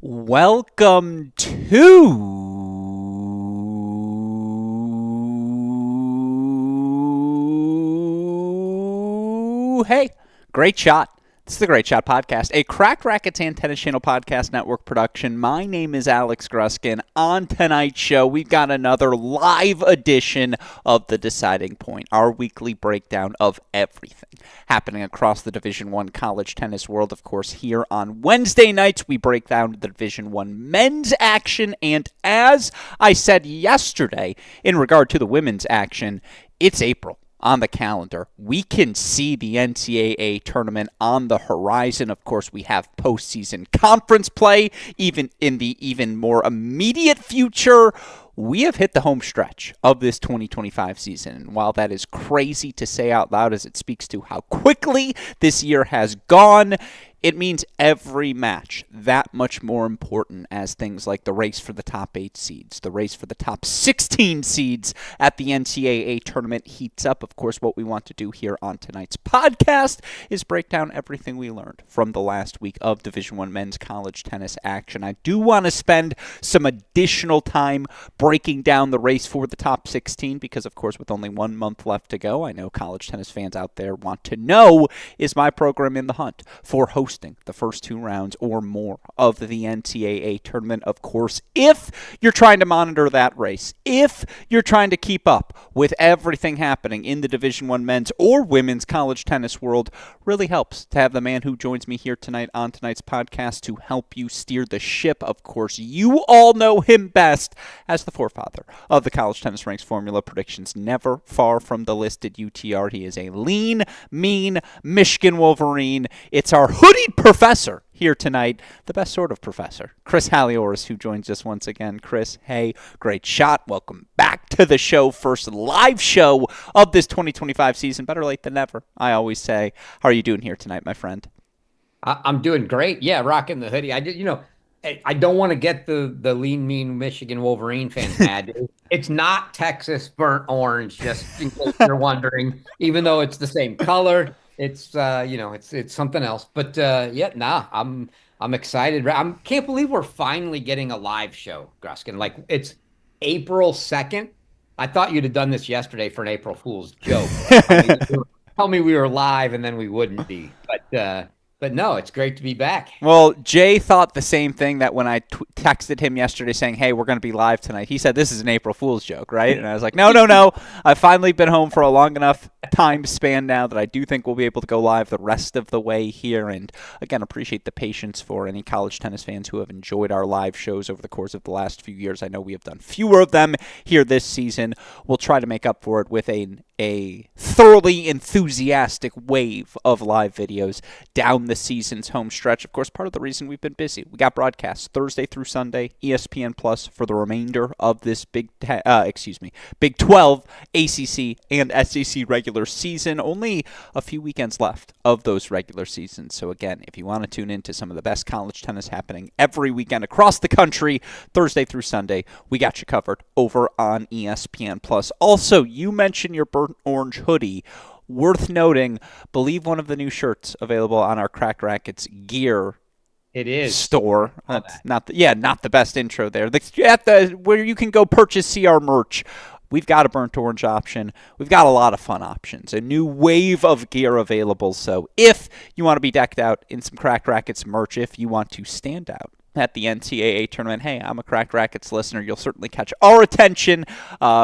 Welcome to Hey, Great Shot. This is the Great Shot Podcast, a Cracked Racquets and Tennis Channel Podcast Network production. My name is Alex Gruskin. On tonight's show, we've got another live edition of The Deciding Point, our weekly breakdown of everything happening across the Division I college tennis world. Of course, here on Wednesday nights, we break down the Division I men's action. And as I said yesterday, in regard to the women's action, it's April on the calendar. We can see the NCAA tournament on the horizon. Of course, we have postseason conference play. Even in the even more immediate future, we have hit the home stretch of this 2025 season. And while that is crazy to say out loud as it speaks to how quickly this year has gone, it means every match that much more important as things like the race for the top 8 seeds, the race for the top 16 seeds at the NCAA tournament heats up. Of course, what we want to do here on tonight's podcast is break down everything we learned from the last week of Division I men's college tennis action. I do want to spend some additional time breaking down the race for the top 16 because, of course, with only 1 month left to go, I know college tennis fans out there want to know, is my program in the hunt for hosting the first 2 rounds or more of the NCAA tournament. Of course, if you're trying to monitor that race, if you're trying to keep up with everything happening in the Division I men's or women's college tennis world, really helps to have the man who joins me here tonight on tonight's podcast to help you steer the ship. Of course, you all know him best as the forefather of the College Tennis Ranks Formula Predictions, never far from the listed UTR. He is a lean, mean Michigan Wolverine. It's our hoodie professor here tonight, the best sort of professor, Chris Halioris, who joins us once again. Chris, hey, great shot. Welcome back to the show. First live show of this 2025 season. Better late than never, I always say. How are you doing here tonight, my friend? I'm doing great. Yeah, rocking the hoodie. I don't want to get the lean, mean Michigan Wolverine fans mad. It's not Texas burnt orange, just in case you're wondering, even though it's the same color. It's it's something else. But I'm excited. I can't believe we're finally getting a live show, Gruskin. Like, it's April 2nd. I thought you'd have done this yesterday for an April Fool's joke. Tell me we were live and then we wouldn't be. But no, it's great to be back. Well, Jay thought the same thing that when I texted him yesterday saying, hey, we're going to be live tonight. He said, this is an April Fool's joke, right? And I was like, no. I've finally been home for a long enough time span now that I do think we'll be able to go live the rest of the way here. And again, appreciate the patience for any college tennis fans who have enjoyed our live shows over the course of the last few years. I know we have done fewer of them here this season. We'll try to make up for it with a thoroughly enthusiastic wave of live videos down the season's home stretch. Of course, part of the reason we've been busy. We got broadcasts Thursday through Sunday, ESPN Plus for the remainder of this Big 12, ACC, and SEC regular season. Only a few weekends left of those regular seasons. So again, if you want to tune into some of the best college tennis happening every weekend across the country, Thursday through Sunday, we got you covered over on ESPN Plus. Also, you mentioned your burnt orange hoodie. Worth noting, believe one of the new shirts available on our Cracked Racquets gear store. Not the best intro there. Where you can go purchase CR merch. We've got a burnt orange option. We've got a lot of fun options. A new wave of gear available. So if you want to be decked out in some Cracked Racquets merch, if you want to stand out at the NCAA tournament, hey, I'm a Cracked Racquets listener. You'll certainly catch our attention.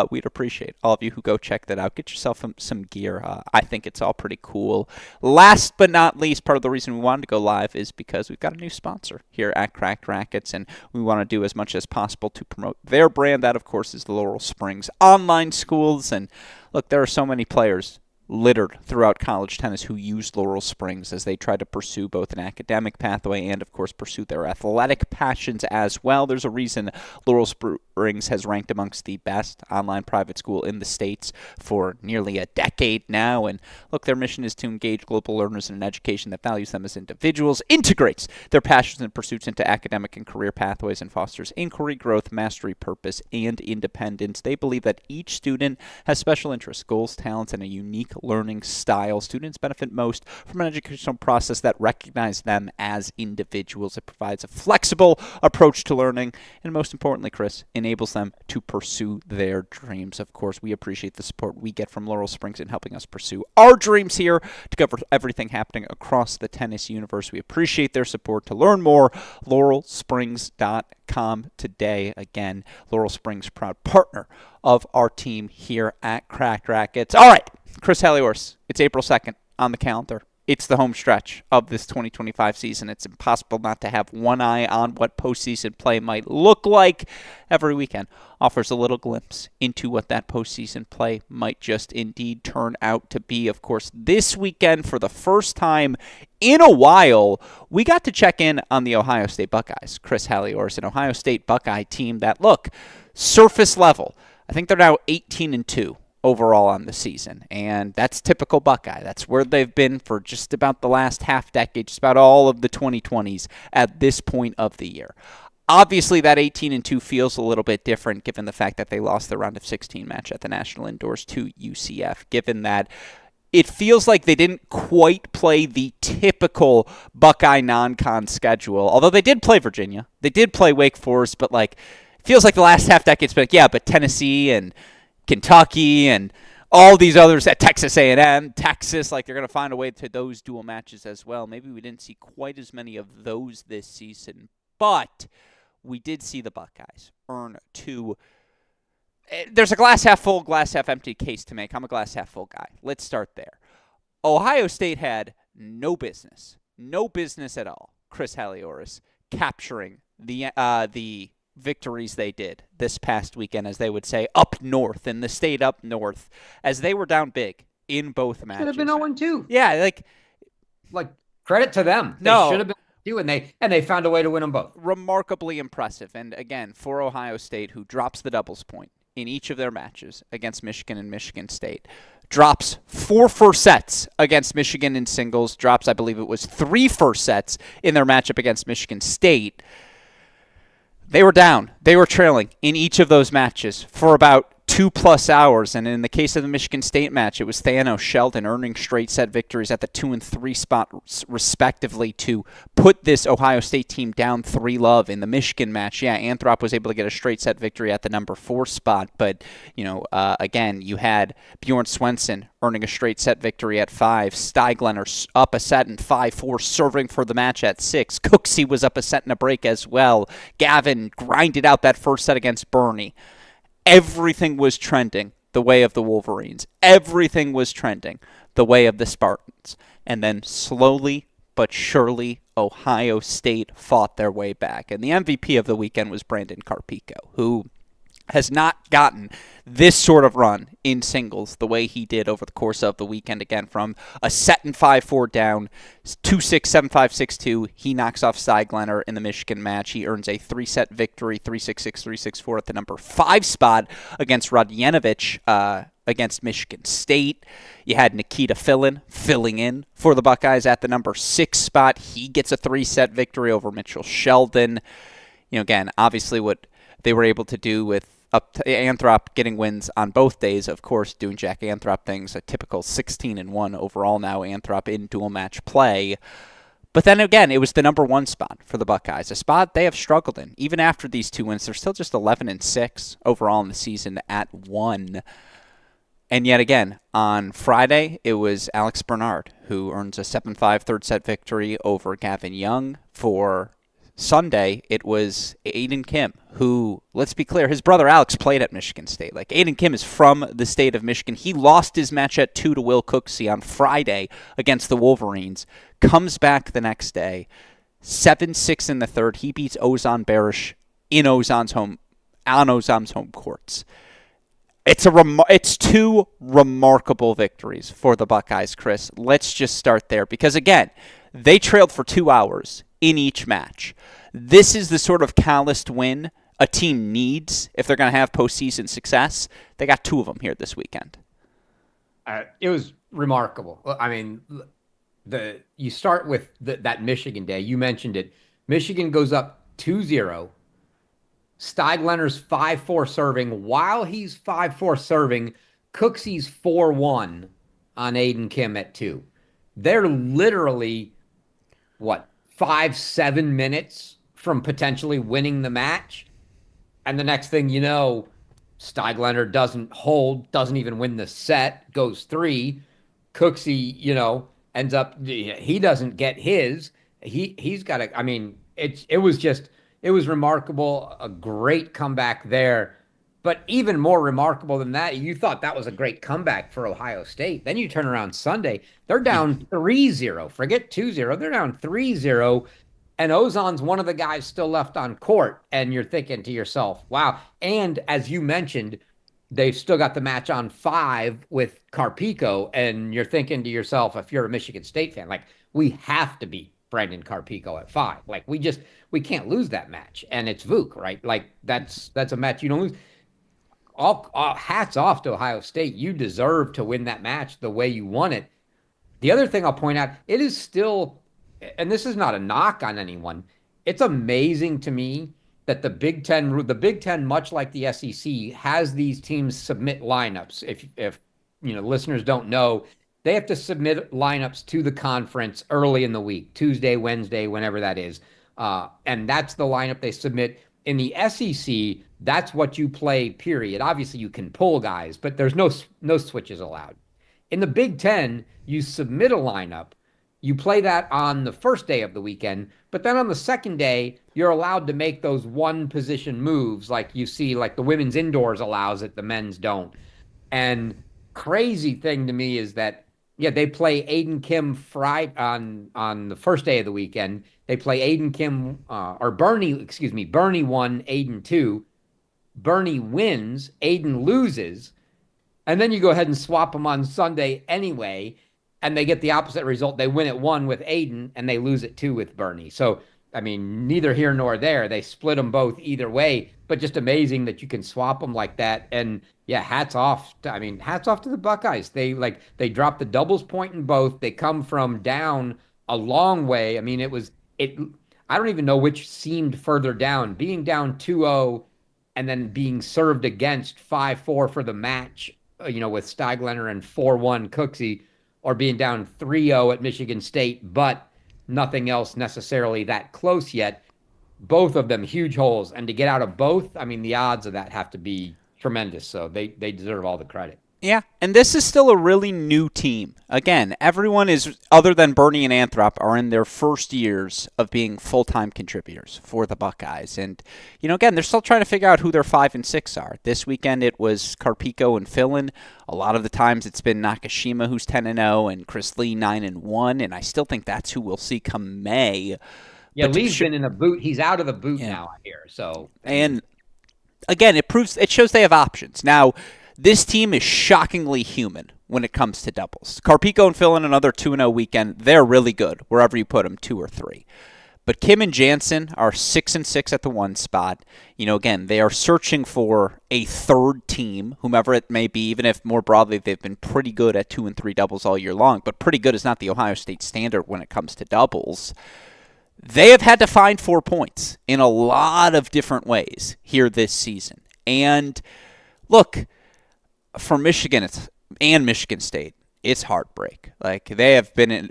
We'd appreciate all of you who go check that out. Get yourself some gear. I think it's all pretty cool. Last but not least, part of the reason we wanted to go live is because we've got a new sponsor here at Cracked Racquets, and we want to do as much as possible to promote their brand. That, of course, is the Laurel Springs Online Schools. And look, there are so many players littered throughout college tennis who use Laurel Springs as they try to pursue both an academic pathway and, of course, pursue their athletic passions as well. There's a reason Laurel Springs has ranked amongst the best online private school in the States for nearly a decade now. And look, their mission is to engage global learners in an education that values them as individuals, integrates their passions and pursuits into academic and career pathways, and fosters inquiry, growth, mastery, purpose, and independence. They believe that each student has special interests, goals, talents, and a unique learning style. Students benefit most from an educational process that recognizes them as individuals. It provides a flexible approach to learning, and most importantly, Chris, enables them to pursue their dreams. Of course, we appreciate the support we get from Laurel Springs in helping us pursue our dreams here to cover everything happening across the tennis universe. We appreciate their support. To learn more, laurelsprings.com today. Again, Laurel Springs, proud partner of our team here at Cracked Rackets. All right, Chris Halioris, it's April 2nd on the calendar. It's the home stretch of this 2025 season. It's impossible not to have one eye on what postseason play might look like. Every weekend offers a little glimpse into what that postseason play might just indeed turn out to be. Of course, this weekend, for the first time in a while, we got to check in on the Ohio State Buckeyes. Chris Halioris, an Ohio State Buckeye team that, look, surface level, I think they're now 18-2. Overall on the season, and that's typical Buckeye. That's where they've been for just about the last half decade, just about all of the 2020s at this point of the year. Obviously, that 18-2 feels a little bit different given the fact that they lost the round of 16 match at the National Indoors to UCF, given that it feels like they didn't quite play the typical Buckeye non-con schedule, although they did play Virginia. They did play Wake Forest, but it feels like the last half decade's been but Tennessee and Kentucky and all these others at Texas A&M, Texas, they're going to find a way to those dual matches as well. Maybe we didn't see quite as many of those this season, but we did see the Buckeyes earn two. There's a glass half full, glass half empty case to make. I'm a glass half full guy. Let's start there. Ohio State had no business at all, Chris Halioris, capturing the victories they did this past weekend, as they would say, up north, in the state up north, as they were down big in both matches. Should have been 0-2. Yeah, credit to them. They should have been 2, and they found a way to win them both. Remarkably impressive. And again, for Ohio State, who drops the doubles point in each of their matches against Michigan and Michigan State, drops 4 first sets against Michigan in singles, drops, I believe it was 3 first sets in their matchup against Michigan State. They were down. They were trailing in each of those matches for about 2+ hours. And in the case of the Michigan State match, it was Thanos Sheldon earning straight set victories at the 2 and 3 spot, respectively, to put this Ohio State team down 3-love. In the Michigan match, Anthrop was able to get a straight set victory at the number 4 spot. But, again, you had Bjorn Swenson earning a straight set victory at 5. Steiglener up a set in 5-4, serving for the match at 6. Cooksey was up a set in a break as well. Gavin grinded out that first set against Burney. Everything was trending the way of the Wolverines. Everything was trending the way of the Spartans. And then slowly but surely, Ohio State fought their way back. And the MVP of the weekend was Brandon Carpico, who has not gotten this sort of run in singles the way he did over the course of the weekend. Again, from a set in 5-4 down, 2-6, 7-5, 6-2, he knocks off Steiglener in the Michigan match. He earns a 3-set victory, 3-6, 6-3, 6-4 at the number 5 spot against Radjanovich against Michigan State. You had Nikita filling in for the Buckeyes at the number 6 spot. He gets a 3-set victory over Mitchell Sheldon. Again, obviously what they were able to do with Anthrop getting wins on both days, of course, doing Jack Anthrop things, a typical 16-1 overall now, Anthrop in dual match play. But then again, it was the number 1 spot for the Buckeyes, a spot they have struggled in. Even after these 2 wins, they're still just 11-6 overall in the season at 1. And yet again, on Friday, it was Alex Bernard who earns a 7-5 third set victory over Gavin Young. For Sunday, it was Aiden Kim, who, let's be clear, his brother Alex played at Michigan State. Aiden Kim is from the state of Michigan. He lost his match at 2 to Will Cooksey on Friday against the Wolverines. Comes back the next day, 7-6 in the third. He beats Ozan Barish on Ozan's home courts. It's two remarkable victories for the Buckeyes, Chris. Let's just start there because, again, they trailed for 2 hours in each match. This is the sort of calloused win a team needs if they're going to have postseason success. They got 2 of them here this weekend. It was remarkable. I mean, you start with that Michigan day. You mentioned it. Michigan goes up 2-0. Steiglener's 5-4 serving. While he's 5-4 serving, Cooksey's 4-1 on Aiden Kim at 2. They're literally, 5-7 minutes from potentially winning the match. And the next thing you know, Steiglener doesn't hold, doesn't even win the set, goes 3. Cooksey, ends up, he doesn't get his. He's got to, I mean, it was remarkable, a great comeback there. But even more remarkable than that, you thought that was a great comeback for Ohio State. Then you turn around Sunday, they're down 3-0. Forget 2-0. They're down 3-0. And Ozon's one of the guys still left on court. And you're thinking to yourself, wow. And as you mentioned, they've still got the match on 5 with Carpico. And you're thinking to yourself, if you're a Michigan State fan, like, we have to beat Brandon Carpico at 5. Like, we can't lose that match. And it's Vuk, right? Like, that's a match you don't lose. All hats off to Ohio State. You deserve to win that match the way you won it. The other thing I'll point out, it is still, and this is not a knock on anyone, it's amazing to me that the Big Ten, much like the SEC, has these teams submit lineups. If listeners don't know, they have to submit lineups to the conference early in the week, Tuesday, Wednesday, whenever that is. And that's the lineup they submit. In the SEC, that's what you play, period. Obviously, you can pull guys, but there's no switches allowed. In the Big Ten, you submit a lineup. You play that on the first day of the weekend, but then on the second day, you're allowed to make those one-position moves like you see, like the women's indoors allows it, the men's don't. And crazy thing to me is that, they play Aiden Kim Friday on the first day of the weekend. They play Aiden Kim, Bernie 1, Aiden 2. Bernie wins, Aiden loses, and then you go ahead and swap them on Sunday anyway, and they get the opposite result. They win at 1 with Aiden, and they lose at 2 with Bernie. So, I mean, neither here nor there. They split them both either way, but just amazing that you can swap them like that. And hats off to the Buckeyes. They dropped the doubles point in both. They come from down a long way. I mean, I don't even know which seemed further down. Being down 2-0 and then being served against 5-4 for the match, with Steiglener and 4-1 Cooksey, or being down 3-0 at Michigan State, but nothing else necessarily that close yet. Both of them huge holes, and to get out of both, I mean, the odds of that have to be tremendous. So they deserve all the credit. Yeah, and this is still a really new team. Again, everyone is, other than Bernie and Anthrop, are in their first years of being full-time contributors for the Buckeyes. And, again, they're still trying to figure out who their 5 and 6 are. This weekend it was Carpico and Fillin. A lot of the times it's been Nakashima, who's 10-0, and Chris Lee, 9-1. And I still think that's who we'll see come May. Yeah, Lee's been in a boot. He's out of the boot now, I hear. So, and, again, it shows they have options. Now, this team is shockingly human when it comes to doubles. Carpico and Phil in another 2-0 weekend, they're really good wherever you put them, 2 or 3. But Kim and Jansen are 6-6 at the 1 spot. Again, they are searching for a third team, whomever it may be, even if more broadly they've been pretty good at 2 and 3 doubles all year long. But pretty good is not the Ohio State standard when it comes to doubles. They have had to find 4 points in a lot of different ways here this season. And look, for Michigan and Michigan State, it's heartbreak. Like,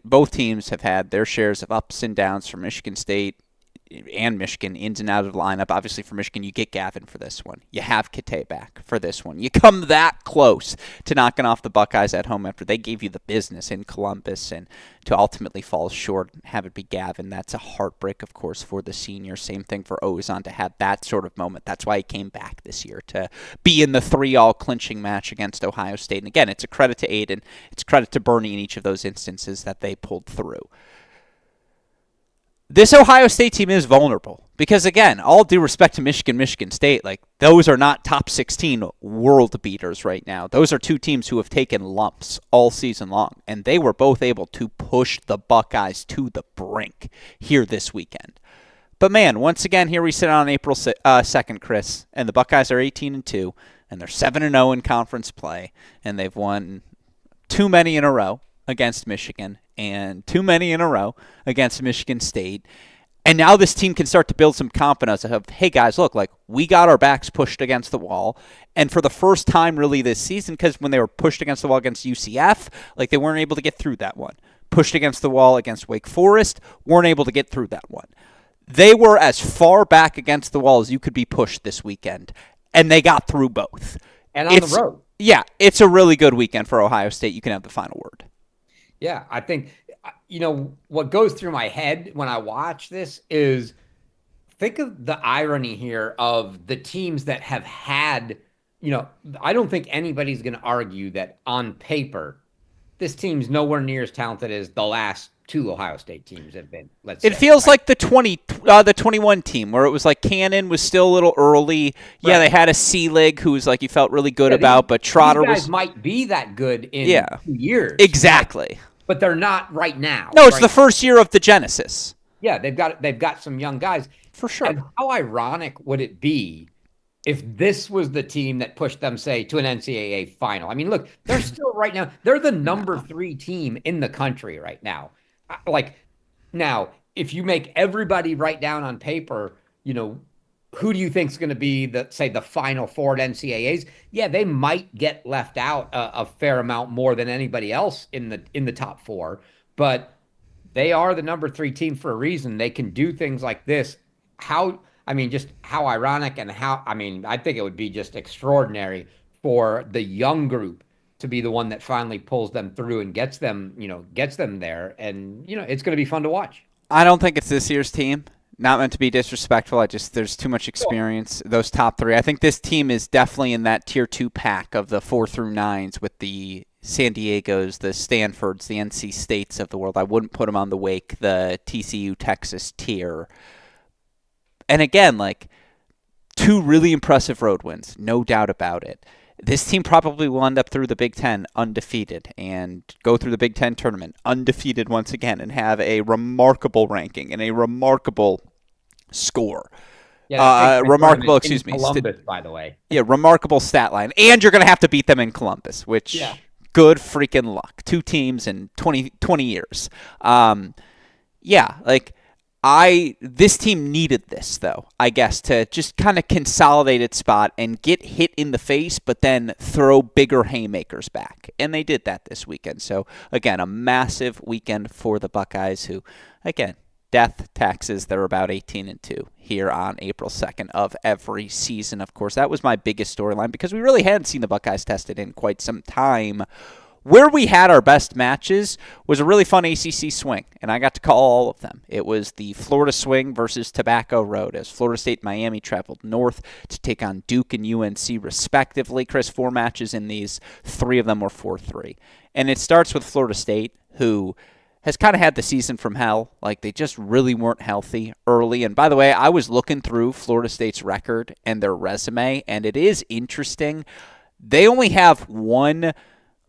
both teams have had their shares of ups and downs. For Michigan State and Michigan, ins and out of the lineup. Obviously, for Michigan, you get Gavin for this one. You have Kate back for this one. You come that close to knocking off the Buckeyes at home after they gave you the business in Columbus, and to ultimately fall short and have it be Gavin. That's a heartbreak, of course, for the senior. Same thing for Ozon to have that sort of moment. That's why he came back this year, to be in the 3-all clinching match against Ohio State. And again, it's a credit to Aiden. It's a credit to Bernie in each of those instances that they pulled through. This Ohio State team is vulnerable. Because, again, all due respect to Michigan State, like, those are not top 16 world beaters right now. Those are two teams who have taken lumps all season long, and they were both able to push the Buckeyes to the brink here this weekend. But, man, once again, here we sit on April 2nd, Chris, and the Buckeyes are 18-2, and they're 7-0 in conference play, and they've won too many in a row against Michigan and too many in a row against Michigan State. And now this team can start to build some confidence of, hey, guys, look, like, we got our backs pushed against the wall. And for the first time really this season, because when they were pushed against the wall against UCF, like, they weren't able to get through that one. Pushed against the wall against Wake Forest, weren't able to get through that one. They were as far back against the wall as you could be pushed this weekend, and they got through both. And on the road. Yeah, it's a really good weekend for Ohio State. You can have the final word. Yeah, I think, what goes through my head when I watch this is think of the irony here of the teams that have had, I don't think anybody's going to argue that on paper, this team's nowhere near as talented as the last two Ohio State teams have been. It feels like the 21 team where it was like Cannon was still a little early. Right. Yeah, they had a Seelig who was like you felt really good about, but Trotter these guys might be that good in 2 years. Exactly. But they're not right now. No, it's the first year of the Genesis. Yeah, they've got some young guys. For sure. And how ironic would it be if this was the team that pushed them, say, to an NCAA final? I mean, look, they're still right now, they're the number 3 team in the country right now. Like, now, if you make everybody write down on paper, who do you think is going to be the final 4 at NCAAs? Yeah, they might get left out a fair amount more than anybody else in the top 4, but they are the number 3 team for a reason. They can do things like this. Just how ironic and I think it would be just extraordinary for the young group to be the one that finally pulls them through and gets them there. And, it's going to be fun to watch. I don't think it's this year's team. Not meant to be disrespectful. There's too much experience. Those top 3. I think this team is definitely in that tier 2 pack of the 4 through 9s with the San Diegos, the Stanfords, the NC States of the world. I wouldn't put them on the Wake, the TCU, Texas tier. And again, like 2 really impressive road wins, no doubt about it. This team probably will end up through the Big Ten undefeated and go through the Big Ten tournament undefeated once again and have a remarkable ranking and a remarkable score. Yeah, remarkable, Columbus, by the way. Yeah, remarkable stat line. And you're going to have to beat them in Columbus, which good freaking luck. 2 teams in 20 years. This team needed this, though, I guess, to just kind of consolidate its spot and get hit in the face, but then throw bigger haymakers back. And they did that this weekend. So, again, a massive weekend for the Buckeyes who, again, death taxes, they're about 18-2 here on April 2nd of every season. Of course, that was my biggest storyline because we really hadn't seen the Buckeyes tested in quite some time. Where we had our best matches was a really fun ACC swing, and I got to call all of them. It was the Florida swing versus Tobacco Road as Florida State and Miami traveled north to take on Duke and UNC respectively. Chris, 4 matches in these. 3 of them were 4-3. And it starts with Florida State, who has kind of had the season from hell. Like, they just really weren't healthy early. And by the way, I was looking through Florida State's record and their resume, and it is interesting. They only have 1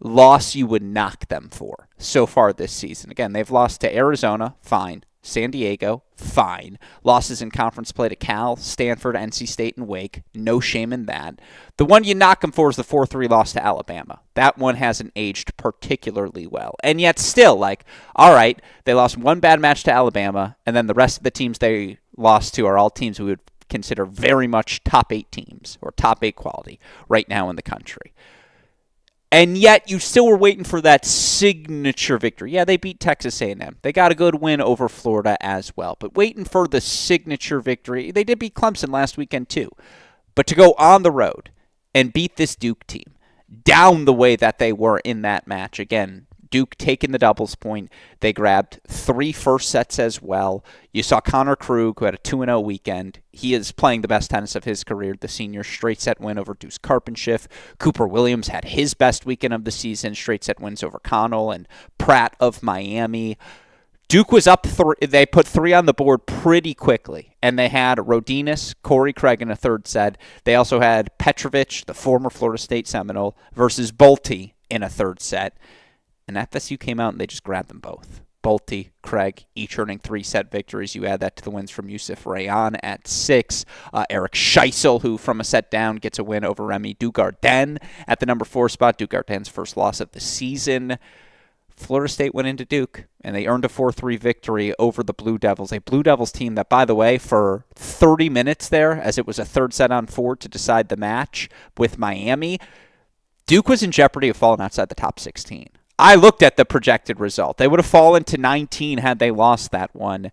loss you would knock them for so far this season. Again, they've lost to Arizona, fine. San Diego, fine. Losses in conference play to Cal, Stanford, NC State, and Wake. No shame in that. The one you knock them for is the 4-3 loss to Alabama. That one hasn't aged particularly well. And yet still, all right, they lost 1 bad match to Alabama, and then the rest of the teams they lost to are all teams we would consider very much top 8 teams or top 8 quality right now in the country. And yet you still were waiting for that signature victory. Yeah, they beat Texas A&M. They got a good win over Florida as well. But waiting for the signature victory. They did beat Clemson last weekend too. But to go on the road and beat this Duke team down the way that they were in that match. Again, Duke taking the doubles point. They grabbed 3 first sets as well. You saw Connor Krug, who had a 2-0 weekend. He is playing the best tennis of his career. The senior straight set win over Deuce Karpenshift. Cooper Williams had his best weekend of the season. Straight set wins over Connell and Pratt of Miami. Duke was up they put 3 on the board pretty quickly, and they had Rodinas, Corey Craig in a third set. They also had Petrovic, the former Florida State Seminole, versus Bolte in a third set. And FSU came out and they just grabbed them both. Bolte, Craig, each earning 3-set victories. You add that to the wins from Yusuf Rayan at 6. Eric Scheisel, who from a set down gets a win over Remy Dugardin at the number 4 spot. Dugardin's first loss of the season. Florida State went into Duke, and they earned a 4-3 victory over the Blue Devils, a Blue Devils team that, by the way, for 30 minutes there, as it was a third set on 4 to decide the match with Miami, Duke was in jeopardy of falling outside the top 16. I looked at the projected result. They would have fallen to 19 had they lost that one.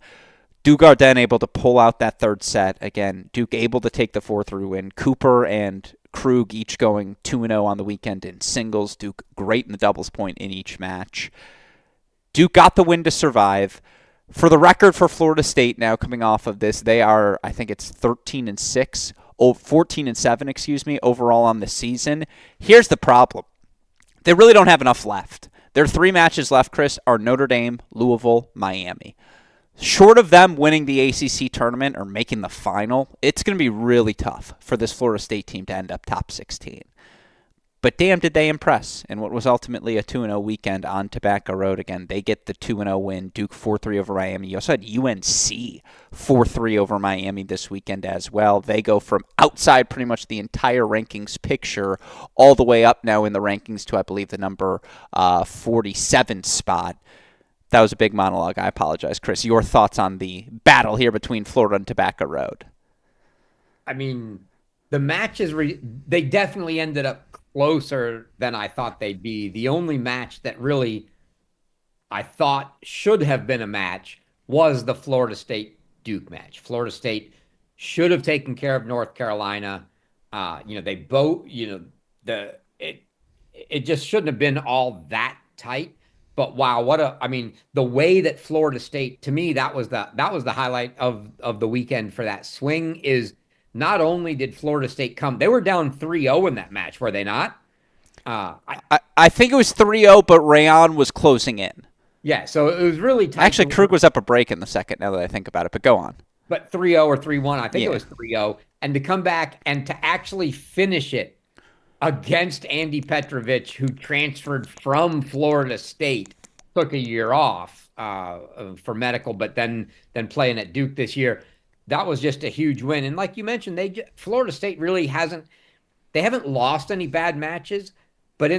Dugardin able to pull out that third set. Again, Duke able to take the 4-3 win. Cooper and Krug each going 2-0 on the weekend in singles. Duke great in the doubles point in each match. Duke got the win to survive. For the record for Florida State now coming off of this, they are, I think it's 13-6, 14-7, overall on the season. Here's the problem. They really don't have enough left. Their 3 matches left, Chris, are Notre Dame, Louisville, Miami. Short of them winning the ACC tournament or making the final, it's going to be really tough for this Florida State team to end up top 16. But damn, did they impress in what was ultimately a 2-0 weekend on Tobacco Road. Again, they get the 2-0 win, Duke 4-3 over Miami. You also had UNC 4-3 over Miami this weekend as well. They go from outside pretty much the entire rankings picture all the way up now in the rankings to, I believe, the number 47 spot. That was a big monologue. I apologize, Chris. Your thoughts on the battle here between Florida and Tobacco Road? I mean, the matches, they definitely ended up closer than I thought they'd be. The only match that really I thought should have been a match was the Florida State Duke match. Florida State should have taken care of North Carolina. They both, it just shouldn't have been all that tight. But wow, the way that Florida State, to me, that was the highlight of the weekend for that swing. Is not only did Florida State come, they were down 3-0 in that match, were they not? I think it was 3-0, but Rayon was closing in. Yeah, so it was really tight. Actually, Krug was up a break in the second, now that I think about it, but go on. But 3-0 or 3-1, I think it was 3-0. And to come back and to actually finish it against Andy Petrovic, who transferred from Florida State, took a year off for medical, but then playing at Duke this year. That was just a huge win. And like you mentioned, Florida State really haven't lost any bad matches, but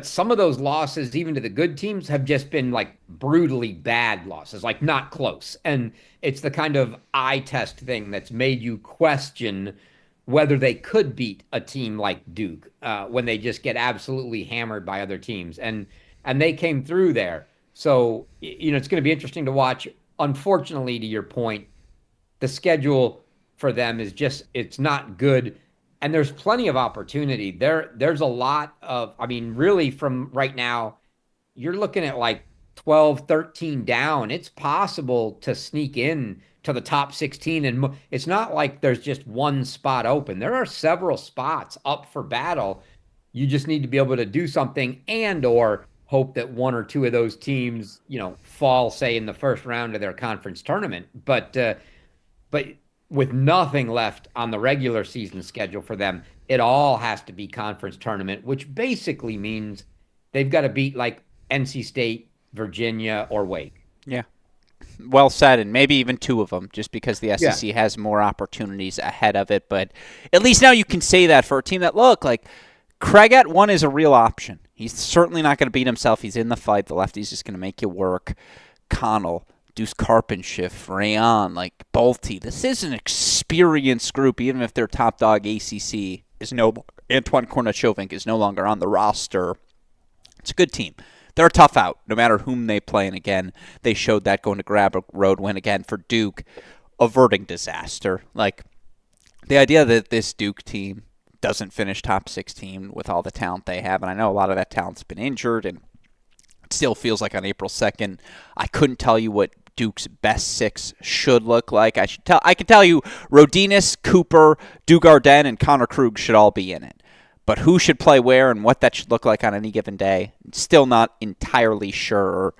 some of those losses, even to the good teams, have just been like brutally bad losses, like not close. And it's the kind of eye test thing that's made you question whether they could beat a team like Duke when they just get absolutely hammered by other teams. And they came through there. So, it's going to be interesting to watch. Unfortunately, to your point, the schedule for them is it's not good. And there's plenty of opportunity. There's a lot of, really from right now, you're looking at like 12, 13 down. It's possible to sneak in to the top 16. And it's not like there's just one spot open. There are several spots up for battle. You just need to be able to do something or hope that one or two of those teams, fall, say, in the first round of their conference tournament. But with nothing left on the regular season schedule for them, it all has to be conference tournament, which basically means they've got to beat like NC State, Virginia, or Wake. Yeah. Well said, and maybe even 2 of them, just because the SEC has more opportunities ahead of it. But at least now you can say that for a team that, look, like Craig at 1 is a real option. He's certainly not going to beat himself. He's in the fight. The lefty's just going to make you work. Connell, Deuce Carpenshift, Rayon, like Bolte. This is an experienced group, even if their top dog ACC is Antoine Kornachovink is no longer on the roster. It's a good team. They're a tough out, no matter whom they play. And again, they showed that going to grab a road win again for Duke, averting disaster. Like, the idea that this Duke team doesn't finish top 16 with all the talent they have, and I know a lot of that talent's been injured, and it still feels like on April 2nd, I couldn't tell you what Duke's best 6 should look like. I can tell you Rodinas, Cooper, Dugardin, and Connor Krug should all be in it. But who should play where and what that should look like on any given day, still not entirely sure.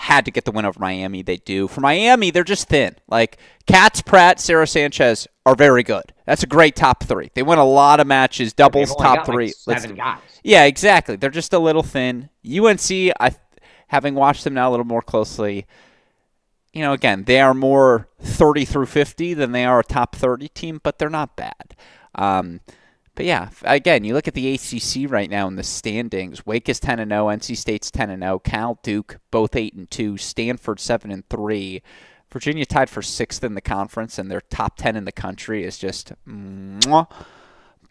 had to get the win over Miami. They do. For Miami, they're just thin. Like, Katz, Pratt, Sarah Sanchez are very good. That's a great top three. They win a lot of matches, doubles, top three. Like 7 guys. Yeah, exactly. They're just a little thin. UNC, having watched them now a little more closely, again, they are more 30 through 50 than they are a top 30 team, but they're not bad. But yeah, again, you look at the ACC right now in the standings. Wake is 10-0, NC State's 10-0, Cal, Duke, both 8-2, Stanford 7-3. Virginia tied for 6th in the conference, and their top 10 in the country is just mwah.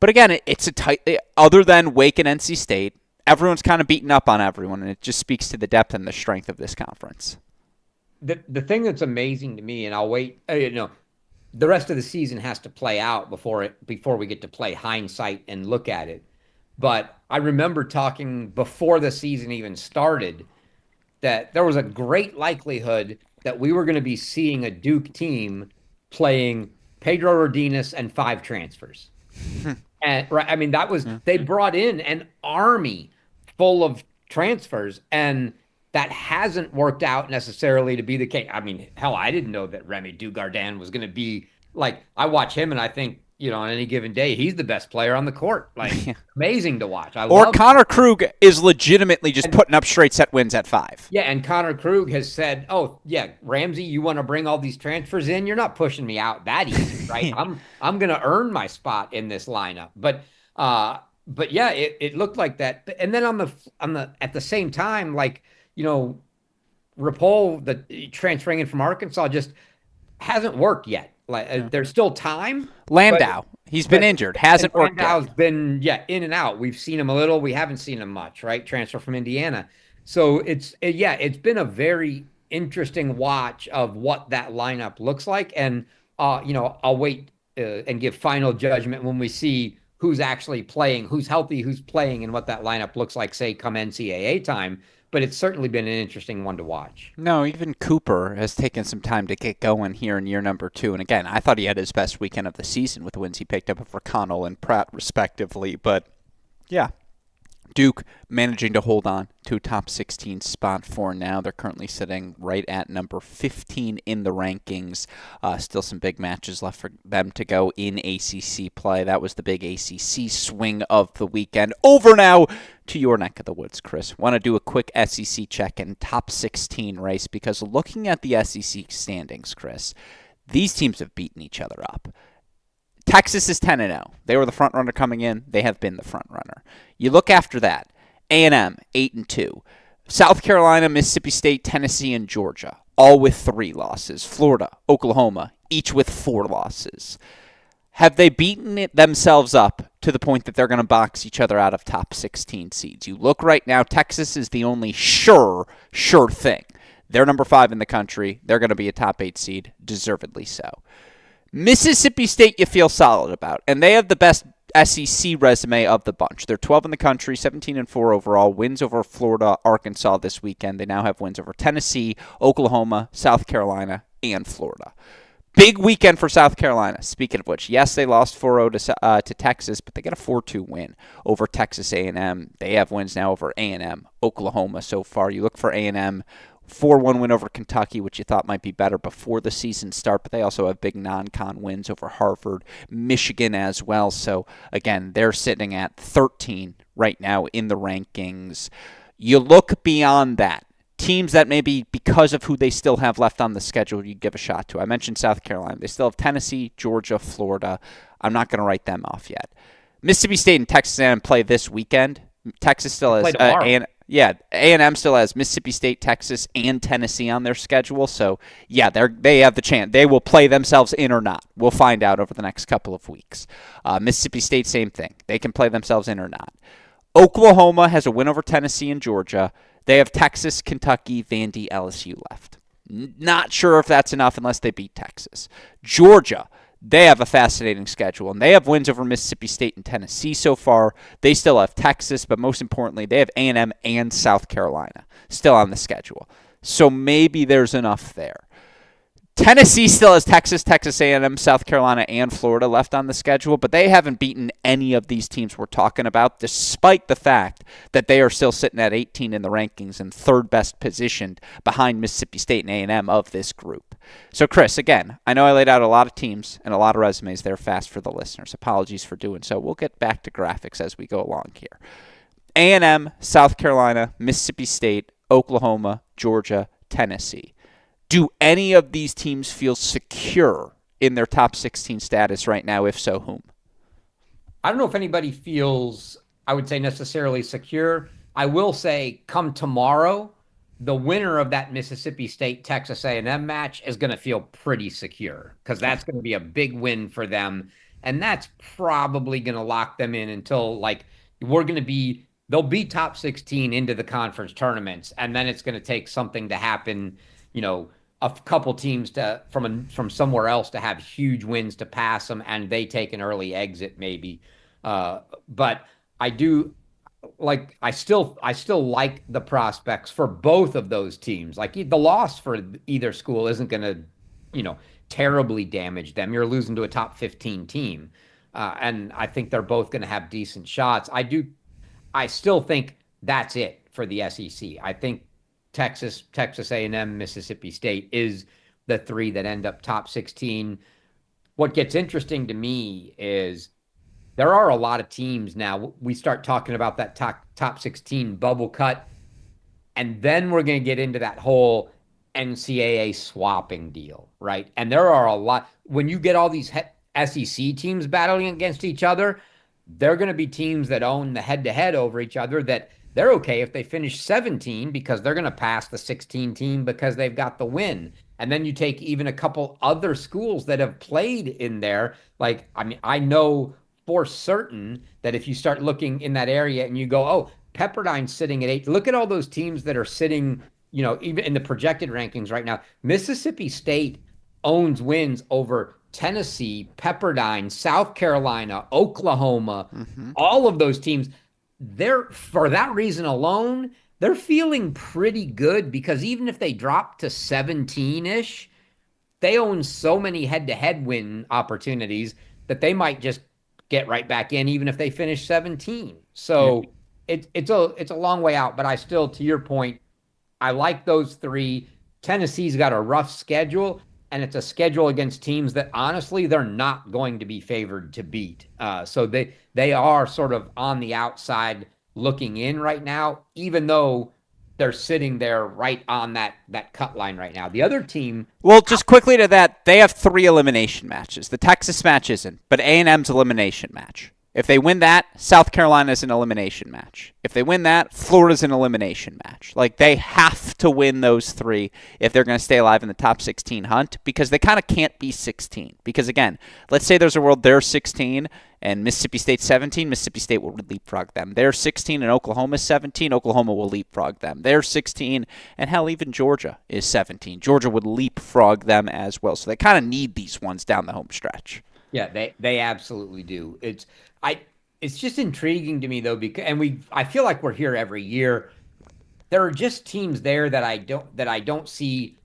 But again, it's a tight. Other than Wake and NC State, everyone's kind of beaten up on everyone, and it just speaks to the depth and the strength of this conference. The thing that's amazing to me, and I'll wait, the rest of the season has to play out before we get to play hindsight and look at it. But I remember talking before the season even started that there was a great likelihood that we were going to be seeing a Duke team playing Pedro Rodines and 5 transfers. And they brought in an army full of transfers, and that hasn't worked out necessarily to be the case. I mean, hell, I didn't know that Remy Dugardin was going to be like, I watch him and I think, on any given day, he's the best player on the court. Like, amazing to watch. Connor Krug is legitimately just putting up straight set wins at 5. Yeah, and Connor Krug has said, oh, yeah, Ramsey, you want to bring all these transfers in? You're not pushing me out that easy, right? I'm going to earn my spot in this lineup. But yeah, it looked like that. And then at the same time, like, Rapol, the transferring in from Arkansas, just hasn't worked yet. Like, there's still time. Landau, he's been injured, hasn't worked yet. Landau's been in and out. We've seen him a little. We haven't seen him much, right? Transfer from Indiana. So it's been a very interesting watch of what that lineup looks like. And I'll wait and give final judgment when we see who's actually playing, who's healthy, who's playing, and what that lineup looks like, say, come NCAA time. But it's certainly been an interesting one to watch. No, even Cooper has taken some time to get going here in year number 2. And again, I thought he had his best weekend of the season with the wins he picked up over Connell and Pratt, respectively. But yeah, Duke managing to hold on to a top 16 spot for now. They're currently sitting right at number 15 in the rankings. Still some big matches left for them to go in ACC play. That was the big ACC swing of the weekend. Over now to your neck of the woods, Chris. Want to do a quick SEC check in top 16 race, because looking at the SEC standings, Chris, these teams have beaten each other up. Texas is 10-0. They were the front runner coming in. They have been the front runner. You look after that, A&M 8-2. South Carolina, Mississippi State, Tennessee, and Georgia, all with 3 losses. Florida, Oklahoma, each with 4 losses. Have they beaten themselves up to the point that they're going to box each other out of top 16 seeds? You look right now, Texas is the only sure thing. They're number 5 in the country. They're going to be a top 8 seed, deservedly so. Mississippi State you feel solid about, and they have the best SEC resume of the bunch. They're 12 in the country, 17-4 overall, wins over Florida, Arkansas this weekend. They now have wins over Tennessee, Oklahoma, South Carolina, and Florida. Big weekend for South Carolina. Speaking of which, yes, they lost 4-0 to Texas, but they got a 4-2 win over Texas A&M. They have wins now over A&M, Oklahoma so far. You look for A&M, 4-1 win over Kentucky, which you thought might be better before the season start, but they also have big non-con wins over Harvard, Michigan as well. So, again, they're sitting at 13 right now in the rankings. You look beyond that. Teams that maybe because of who they still have left on the schedule you give a shot to. I mentioned South Carolina. They still have Tennessee, Georgia, Florida. I'm not going to write them off yet. Mississippi State and Texas A&M play this weekend. Texas still has A&M still has Mississippi State, Texas, and Tennessee on their schedule. So, yeah, they have the chance. They will play themselves in or not. We'll find out over the next couple of weeks. Mississippi State, same thing. They can play themselves in or not. Oklahoma has a win over Tennessee and Georgia. They have Texas, Kentucky, Vandy, LSU left. Not sure if that's enough unless they beat Texas. Georgia, they have a fascinating schedule, and they have wins over Mississippi State and Tennessee so far. They still have Texas, but most importantly, they have A&M and South Carolina still on the schedule. So maybe there's enough there. Tennessee still has Texas, Texas A&M, South Carolina, and Florida left on the schedule, but they haven't beaten any of these teams we're talking about, despite the fact that they are still sitting at 18 in the rankings and third best positioned behind Mississippi State and A&M of this group. So, Chris, again, I know I laid out a lot of teams and a lot of resumes there fast for the listeners. Apologies for doing so. We'll get back to graphics as we go along here. A&M, South Carolina, Mississippi State, Oklahoma, Georgia, Tennessee. Do any of these teams feel secure in their top 16 status right now? If so, whom? I don't know if anybody feels, I would say, necessarily secure. I will say, come tomorrow, the winner of that Mississippi State Texas A&M match is going to feel pretty secure because that's going to be a big win for them, and that's probably going to lock them in until they'll be top 16 into the conference tournaments, and then it's going to take something to happen, a couple teams from somewhere else to have huge wins to pass them, and they take an early exit maybe. But I still like the prospects for both of those teams. Like the loss for either school isn't going to, terribly damage them. You're losing to a top 15 team, and I think they're both going to have decent shots. I still think that's it for the SEC. I think Texas A&M, Mississippi State is the three that end up top 16. What gets interesting to me is there are a lot of teams now. We start talking about that top 16 bubble cut, and then we're going to get into that whole NCAA swapping deal, right? And there are a lot. When you get all these SEC teams battling against each other, they're going to be teams that own the head-to-head over each other that they're okay if they finish 17 because they're going to pass the 16 team because they've got the win. And then you take even a couple other schools that have played in there. I know for certain that if you start looking in that area and you go, oh, Pepperdine's sitting at 8. Look at all those teams that are sitting, even in the projected rankings right now. Mississippi State owns wins over Tennessee, Pepperdine, South Carolina, Oklahoma, all of those teams. For that reason alone, they're feeling pretty good because even if they drop to 17-ish, they own so many head-to-head win opportunities that they might just get right back in even if they finish 17. So it's a long way out, but I still, to your point, I like those three. Tennessee's got a rough schedule, and it's a schedule against teams that honestly they're not going to be favored to beat. So they are sort of on the outside looking in right now, even though they're sitting there right on that cut line right now. The other team. Well, just quickly to that, they have 3 elimination matches. The Texas match isn't, but A&M's elimination match. If they win that, South Carolina's an elimination match. If they win that, Florida's an elimination match. They have to win those 3 if they're going to stay alive in the top 16 hunt because they kind of can't be 16. Because, again, let's say there's a world they're 16 and Mississippi State's 17, Mississippi State will leapfrog them. They're 16 and Oklahoma's 17, Oklahoma will leapfrog them. They're 16, and hell, even Georgia is 17. Georgia would leapfrog them as well. So they kind of need these ones down the home stretch. Yeah, they absolutely do. It's just intriguing to me though, because I feel like we're here every year. There are just teams there that I don't see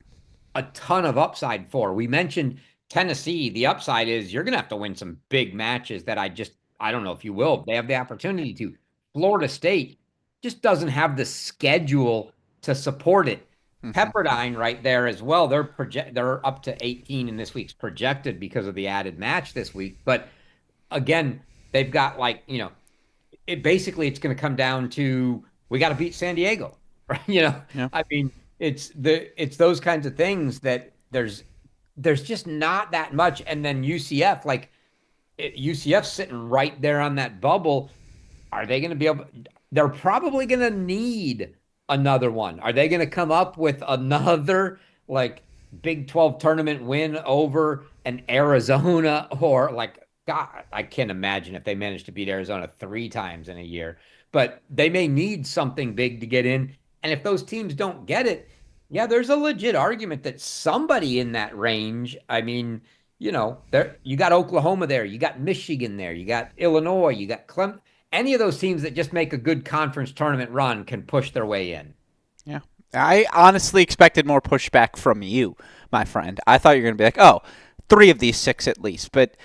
a ton of upside for. We mentioned Tennessee. The upside is you're gonna have to win some big matches that I don't know if you will. They have the opportunity to. Florida State just doesn't have the schedule to support it. Pepperdine right there as well. They're up to 18 in this week's projected because of the added match this week. But again, they've got it's going to come down to we got to beat San Diego, right? Yeah. I mean, it's those kinds of things that there's just not that much. And then UCF, UCF's sitting right there on that bubble. Are they going to be able? They're probably going to need another one. Are they going to come up with another Big 12 tournament win over an Arizona or God, I can't imagine if they managed to beat Arizona 3 times in a year, but they may need something big to get in. And if those teams don't get it, yeah, there's a legit argument that somebody in that range, I mean, you got Oklahoma there, you got Michigan there, you got Illinois, you got any of those teams that just make a good conference tournament run can push their way in. Yeah. I honestly expected more pushback from you, my friend. I thought you were going to be like, oh, three of these six at least. But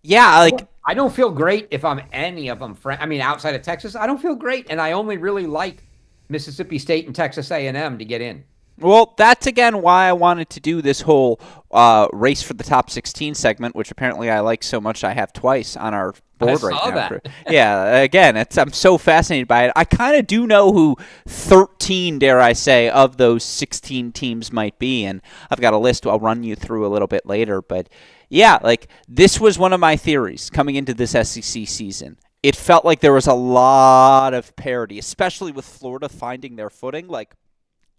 yeah, like, I don't feel great if I'm any of them. I mean, outside of Texas, I don't feel great, and I only really like Mississippi State and Texas A&M to get in. well, that's again why I wanted to do this whole race for the top 16 segment, which apparently I like so much I have twice on our I board right saw now. that. Yeah, again, I'm so fascinated by it. I kind of do know who 13, dare I say, of those 16 teams might be, and I've got a list I'll run you through a little bit later. But yeah, like this was one of my theories coming into this SEC season. It felt like there was a lot of parity, especially with Florida finding their footing. Like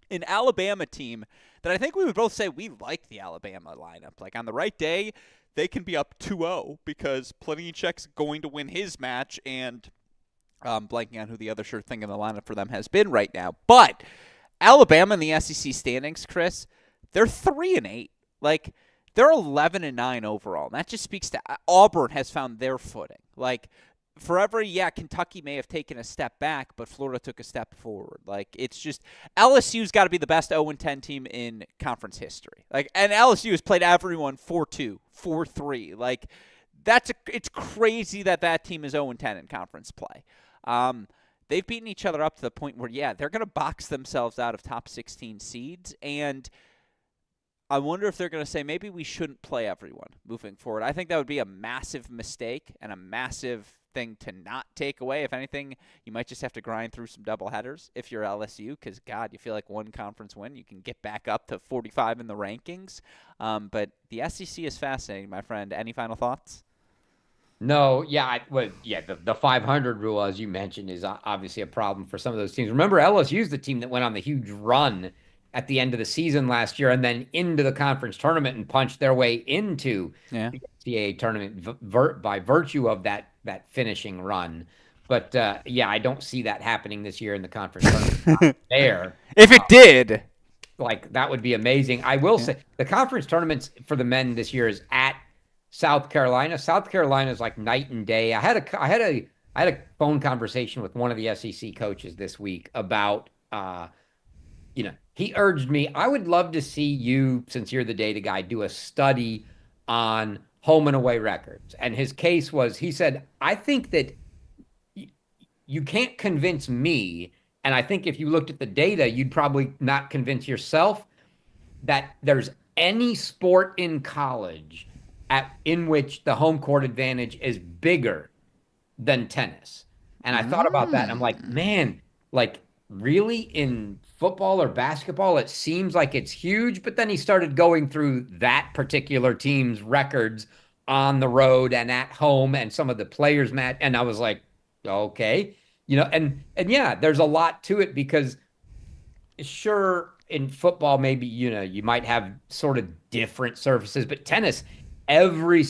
an Alabama team that I think we would both say we like the Alabama lineup. Like on the right day, they can be up 2-0 because Plinichek's going to win his match, and blanking on who the other sure thing in the lineup for them has been right now. But Alabama in the SEC standings, Chris, they're 3-8. Like they're 11-9 overall. And that just speaks to Auburn has found their footing. Like forever, yeah, Kentucky may have taken a step back, but Florida took a step forward. Like it's just LSU's got to be the best 0-10 team in conference history. Like, and LSU has played everyone 4-2, 4-3. Like it's crazy that team is 0-10 in conference play. They've beaten each other up to the point where, yeah, they're going to box themselves out of top 16 seeds, and I wonder if they're going to say maybe we shouldn't play everyone moving forward. I think that would be a massive mistake and a massive thing to not take away. If anything, you might just have to grind through some double headers if you're LSU because, God, you feel like one conference win, you can get back up to 45 in the rankings. But the SEC is fascinating, my friend. Any final thoughts? No, yeah, the 500 rule, as you mentioned, is obviously a problem for some of those teams. Remember, LSU is the team that went on the huge run at the end of the season last year and then into the conference tournament and punched their way into Yeah. the NCAA tournament by virtue of that finishing run. But yeah, I don't see that happening this year in the conference tournament. Not there. If it did. Like that would be amazing. I will say the conference tournaments for the men this year is at South Carolina. South Carolina is like night and day. I had a phone conversation with one of the SEC coaches this week about he urged me, I would love to see you, since you're the data guy, do a study on home and away records. And his case was, he said, I think that you can't convince me, and I think if you looked at the data, you'd probably not convince yourself that there's any sport in college in which the home court advantage is bigger than tennis. And I thought about that, and I'm like, man, like really in football or basketball, it seems like it's huge. But then he started going through that particular team's records on the road and at home and some of the players match. And I was like, okay, and yeah, there's a lot to it because sure, in football, maybe, you might have sort of different surfaces, but tennis, every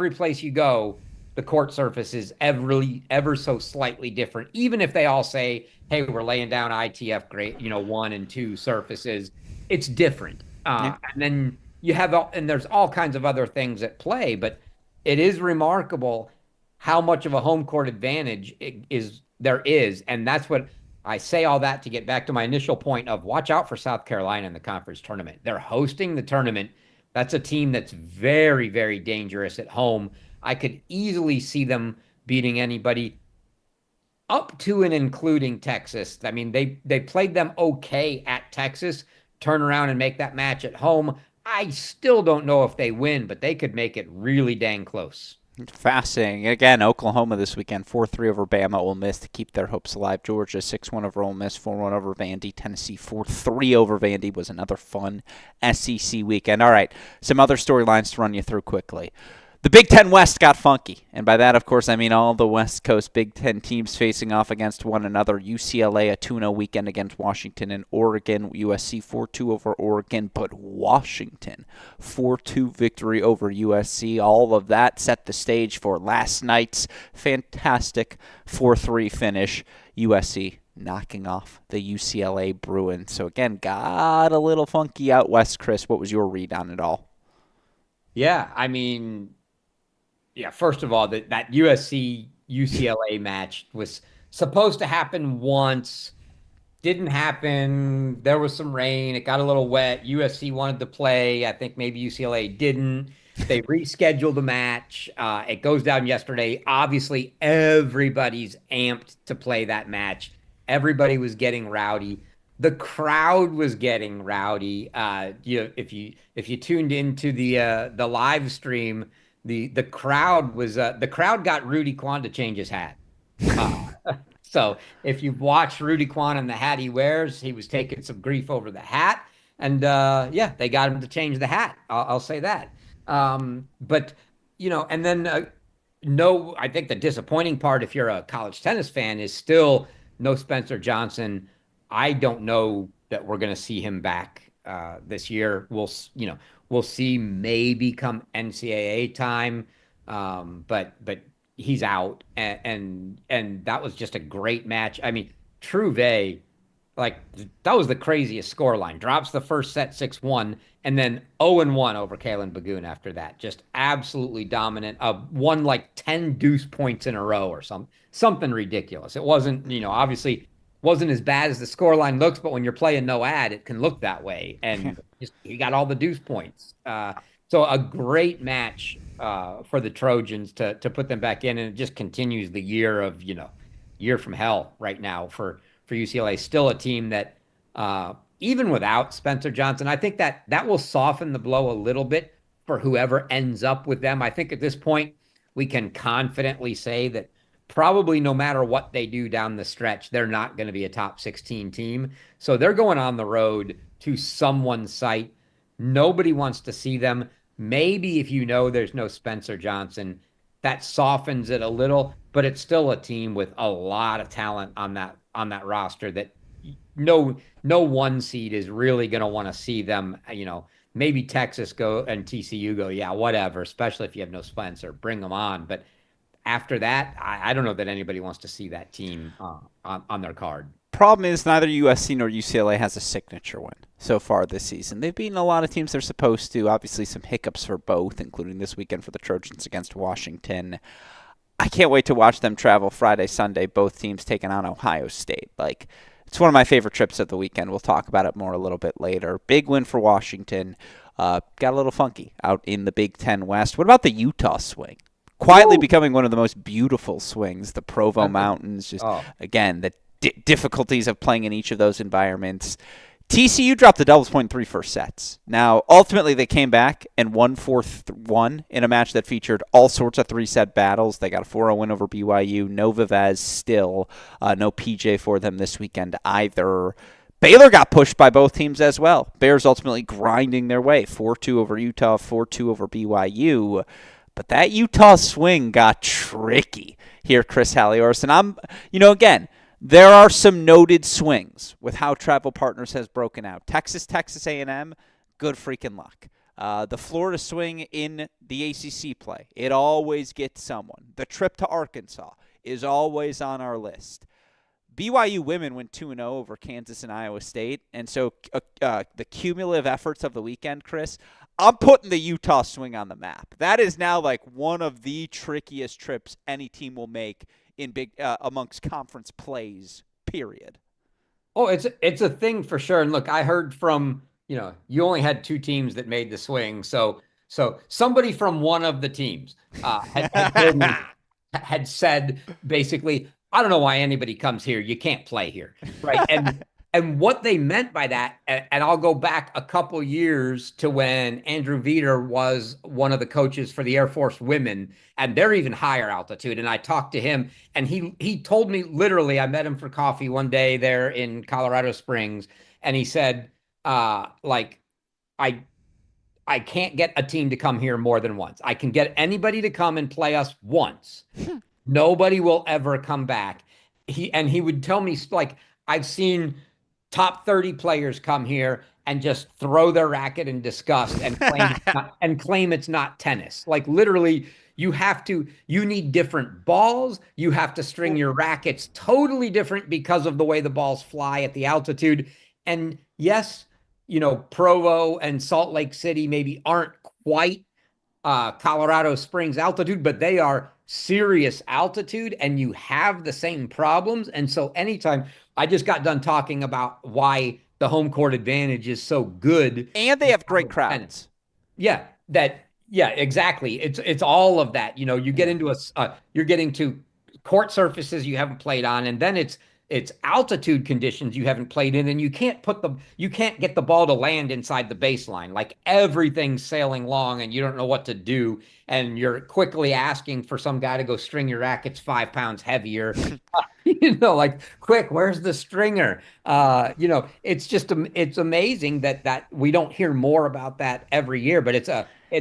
place you go, the court surface is ever so slightly different. Even if they all say, "Hey, we're laying down ITF grade, 1 and 2 surfaces," it's different. And then you have, and there's all kinds of other things at play. But it is remarkable how much of a home court advantage there is, and that's what I say all that to get back to my initial point of watch out for South Carolina in the conference tournament. They're hosting the tournament. That's a team that's very, very dangerous at home. I could easily see them beating anybody up to and including Texas. I mean, they played them okay at Texas, turn around and make that match at home. I still don't know if they win, but they could make it really dang close. Fascinating. Again, Oklahoma this weekend, 4-3 over Bama. Ole Miss to keep their hopes alive. Georgia, 6-1 over Ole Miss, 4-1 over Vandy. Tennessee, 4-3 over Vandy was another fun SEC weekend. All right, some other storylines to run you through quickly. The Big Ten West got funky, and by that, of course, I mean all the West Coast Big Ten teams facing off against one another. UCLA, a 2-0 weekend against Washington and Oregon. USC, 4-2 over Oregon, but Washington, 4-2 victory over USC. All of that set the stage for last night's fantastic 4-3 finish. USC knocking off the UCLA Bruins. So, again, got a little funky out west, Chris. What was your read on it all? Yeah, I mean, yeah, first of all, that USC UCLA match was supposed to happen once. Didn't happen. There was some rain. It got a little wet. USC wanted to play. I think maybe UCLA didn't. They rescheduled the match. It goes down yesterday. Obviously, everybody's amped to play that match. Everybody was getting rowdy. The crowd was getting rowdy. If you tuned into the live stream, the crowd got Rudy Kwan to change his hat. Uh, so if you've watched Rudy Kwan and the hat he wears, he was taking some grief over the hat. And yeah, they got him to change the hat. I'll say that. But, and then no, I think the disappointing part, if you're a college tennis fan, is still no Spencer Johnson. I don't know that we're going to see him back this year. We'll see maybe come NCAA time. But he's out, and that was just a great match. I mean, Trouvé, like that was the craziest scoreline. Drops the first set 6-1, and then 0-1 over Kalen Bagun after that. Just absolutely dominant. Won like 10 deuce points in a row or something ridiculous. It wasn't, obviously wasn't as bad as the scoreline looks, but when you're playing no ad, it can look that way. And he got all the deuce points. So a great match for the Trojans to put them back in, and it just continues the year from hell right now for UCLA. Still a team that even without Spencer Johnson, I think that will soften the blow a little bit for whoever ends up with them. I think at this point we can confidently say that probably no matter what they do down the stretch, they're not going to be a top 16 team. So they're going on the road to someone's site. Nobody wants to see them. Maybe if there's no Spencer Johnson, that softens it a little, but it's still a team with a lot of talent on that roster that no one seed is really going to want to see them. Maybe Texas go and TCU go, yeah, whatever, especially if you have no Spencer, bring them on. But after that, I don't know that anybody wants to see that team on their card. Problem is neither USC nor UCLA has a signature win so far this season. They've beaten a lot of teams they're supposed to. Obviously, some hiccups for both, including this weekend for the Trojans against Washington. I can't wait to watch them travel Friday, Sunday, both teams taking on Ohio State. It's one of my favorite trips of the weekend. We'll talk about it more a little bit later. Big win for Washington. Got a little funky out in the Big Ten West. What about the Utah swing? Quietly becoming one of the most beautiful swings, the Provo Mountains. Again, the difficulties of playing in each of those environments. TCU dropped the doubles point in 3 first sets. Now, ultimately, they came back and won 4-1 in a match that featured all sorts of 3-set battles. They got a 4-0 win over BYU. No Vivez still. No PJ for them this weekend either. Baylor got pushed by both teams as well. Bears ultimately grinding their way. 4-2 over Utah, 4-2 over BYU. But that Utah swing got tricky here, Chris Halioris. And again, there are some noted swings with how Travel Partners has broken out. Texas A&M, good freaking luck. The Florida swing in the ACC play, it always gets someone. The trip to Arkansas is always on our list. BYU women went 2-0 over Kansas and Iowa State. And so the cumulative efforts of the weekend, Chris, I'm putting the Utah swing on the map. That is now like one of the trickiest trips any team will make in amongst conference plays, period. Oh, it's a thing for sure. And look, I heard from, you only had 2 teams that made the swing. So somebody from one of the teams had said basically, I don't know why anybody comes here. You can't play here. Right. And what they meant by that, and I'll go back a couple years to when Andrew Veter was one of the coaches for the Air Force women, and they're even higher altitude. And I talked to him, and he told me literally, I met him for coffee one day there in Colorado Springs, and he said, I can't get a team to come here more than once. I can get anybody to come and play us once. Nobody will ever come back. He would tell me, like, I've seen top 30 players come here and just throw their racket in disgust and claim it's not tennis. Like literally, you need different balls. You have to string your rackets totally different because of the way the balls fly at the altitude. And yes, Provo and Salt Lake City maybe aren't quite Colorado Springs altitude, but they are serious altitude and you have the same problems. And so anytime I just got done talking about why the home court advantage is so good And they in have great college tennis. crowds. Yeah, yeah, exactly. It's all of that. You know, you get Yeah. into you're getting to court surfaces you haven't played on, and then it's altitude conditions you haven't played in, and you can't get the ball to land inside the baseline. Like everything's sailing long, and you don't know what to do, and you're quickly asking for some guy to go string your rackets 5 pounds heavier. Like quick, where's the stringer? It's amazing that we don't hear more about that every year, but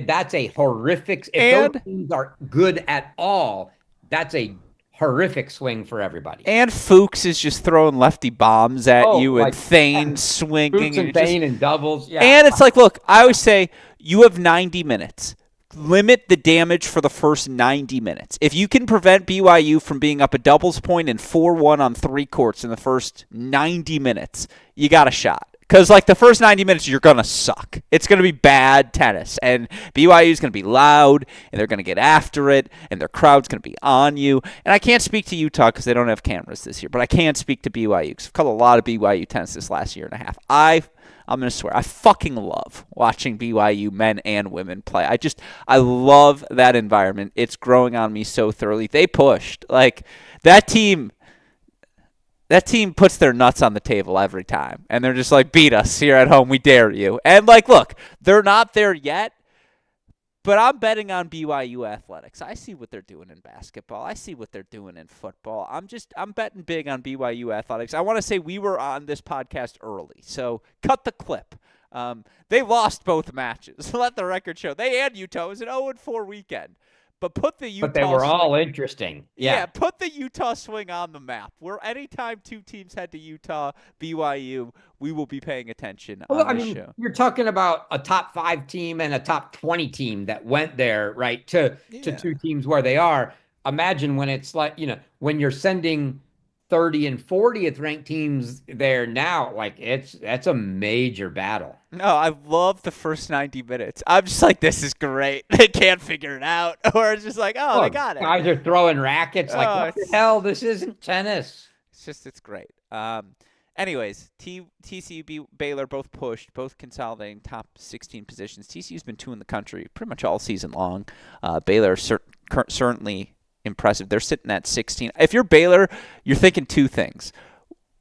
that's a horrific. If those And teams are good at all, that's a horrific swing for everybody. and Fuchs is just throwing lefty bombs at Oh, you, and like Thane swinging, Boots and you're and just. Thane and doubles. Yeah. And it's like, look, I always say you have 90 minutes. Limit the damage for the first 90 minutes. If you can prevent BYU from being up a doubles point and 4-1 on three courts in the first 90 minutes, you got a shot. Because, like, the first 90 minutes, you're going to suck. It's going to be bad tennis. And BYU is going to be loud, and they're going to get after it, and their crowd's going to be on you. And I can't speak to Utah because they don't have cameras this year, but I can speak to BYU because I've called a lot of BYU tennis this last year and a half. I'm going to swear, I fucking love watching BYU men and women play. I love that environment. It's growing on me so thoroughly. They pushed. Like, that team puts their nuts on the table every time. And they're just like, beat us here at home. We dare you. And, like, look, they're not there yet, but I'm betting on BYU athletics. I see what they're doing in basketball. I see what they're doing in football. I'm betting big on BYU athletics. I want to say we were on this podcast early, so cut the clip. They lost both matches. Let the record show. They and Utah. It was an 0-4 weekend. But put the But they Utah were all swing. interesting. Yeah, Yeah. put the Utah swing on the map. Where anytime two teams head to Utah, BYU, we will be paying attention Well, on I this mean, show. you're talking about a top 5 team and a top 20 team that went there, right? To Yeah. two teams where they are. Imagine when it's like, when you're sending 30 and 40th ranked teams there now, like that's a major battle. No, I love the first 90 minutes. I'm just like, this is great. They can't figure it out. Or it's just like, oh, they Oh, got it. guys are throwing rackets like, Oh, what the hell? This isn't tennis. it's great. Anyways, TCU Baylor both pushed, both consolidating top 16 positions. TCU's been two in the country pretty much all season long. Baylor certainly impressive. They're sitting at 16. If you're Baylor, you're thinking two things.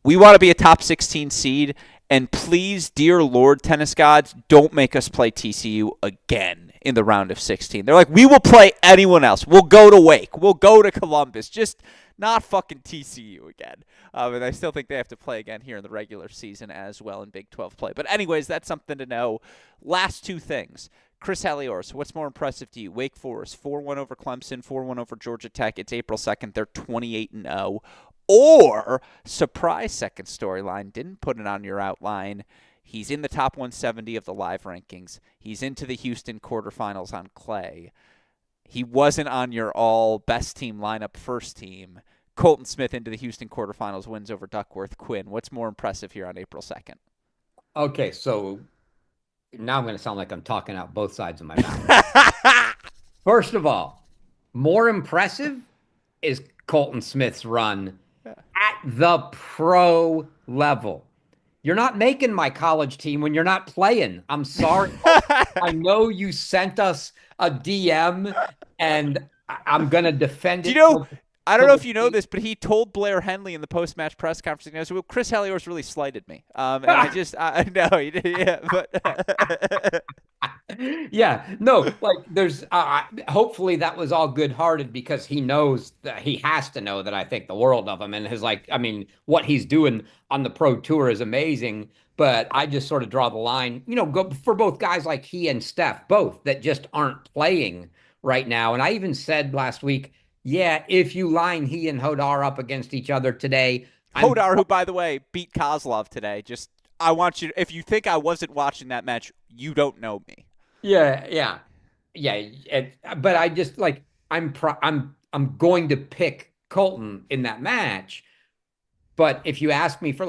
We want to be a top 16 seed, and please, dear Lord, tennis gods, don't make us play TCU again in the round of 16. They're like, we will play anyone else. We'll go to Wake. We'll go to Columbus. Just not fucking TCU again. And I still think they have to play again here in the regular season as well in Big 12 play. But anyways, that's something to know. Last two things. Chris Halioris, what's more impressive to you? Wake Forest, 4-1 over Clemson, 4-1 over Georgia Tech. It's April 2nd. They're 28-0. Or, surprise second storyline, didn't put it on your outline. He's in the top 170 of the live rankings. He's into the Houston quarterfinals on clay. He wasn't on your all best team lineup first team. Colton Smith into the Houston quarterfinals, wins over Duckworth. Quinn, what's more impressive here on April 2nd? Okay, so now I'm going to sound like I'm talking out both sides of my mouth. First of all, more impressive is Colton Smith's run at the pro level. You're not making my college team when you're not playing. I'm sorry. I know you sent us a DM, and I'm going to defend Do it. you know, I don't know if you know till this, but he told Blair Henley in the post-match press conference, he goes, well, Chris Halioris really slighted me. And I know, he did, yeah, but Yeah, no, like there's hopefully that was all good-hearted because he knows that he has to know that I think the world of him and his like I mean what he's doing on the pro tour is amazing, but I just sort of draw the line, go for both guys like he and Steph, both that just aren't playing right now. And I even said last week, yeah, if you line he and Hodar up against each other today, Hodar, who, by the way, beat Kozlov today, just, I want you, if you think I wasn't watching that match, you don't know me. Yeah, yeah, yeah. But I just like I'm going to pick Colton in that match. But if you ask me for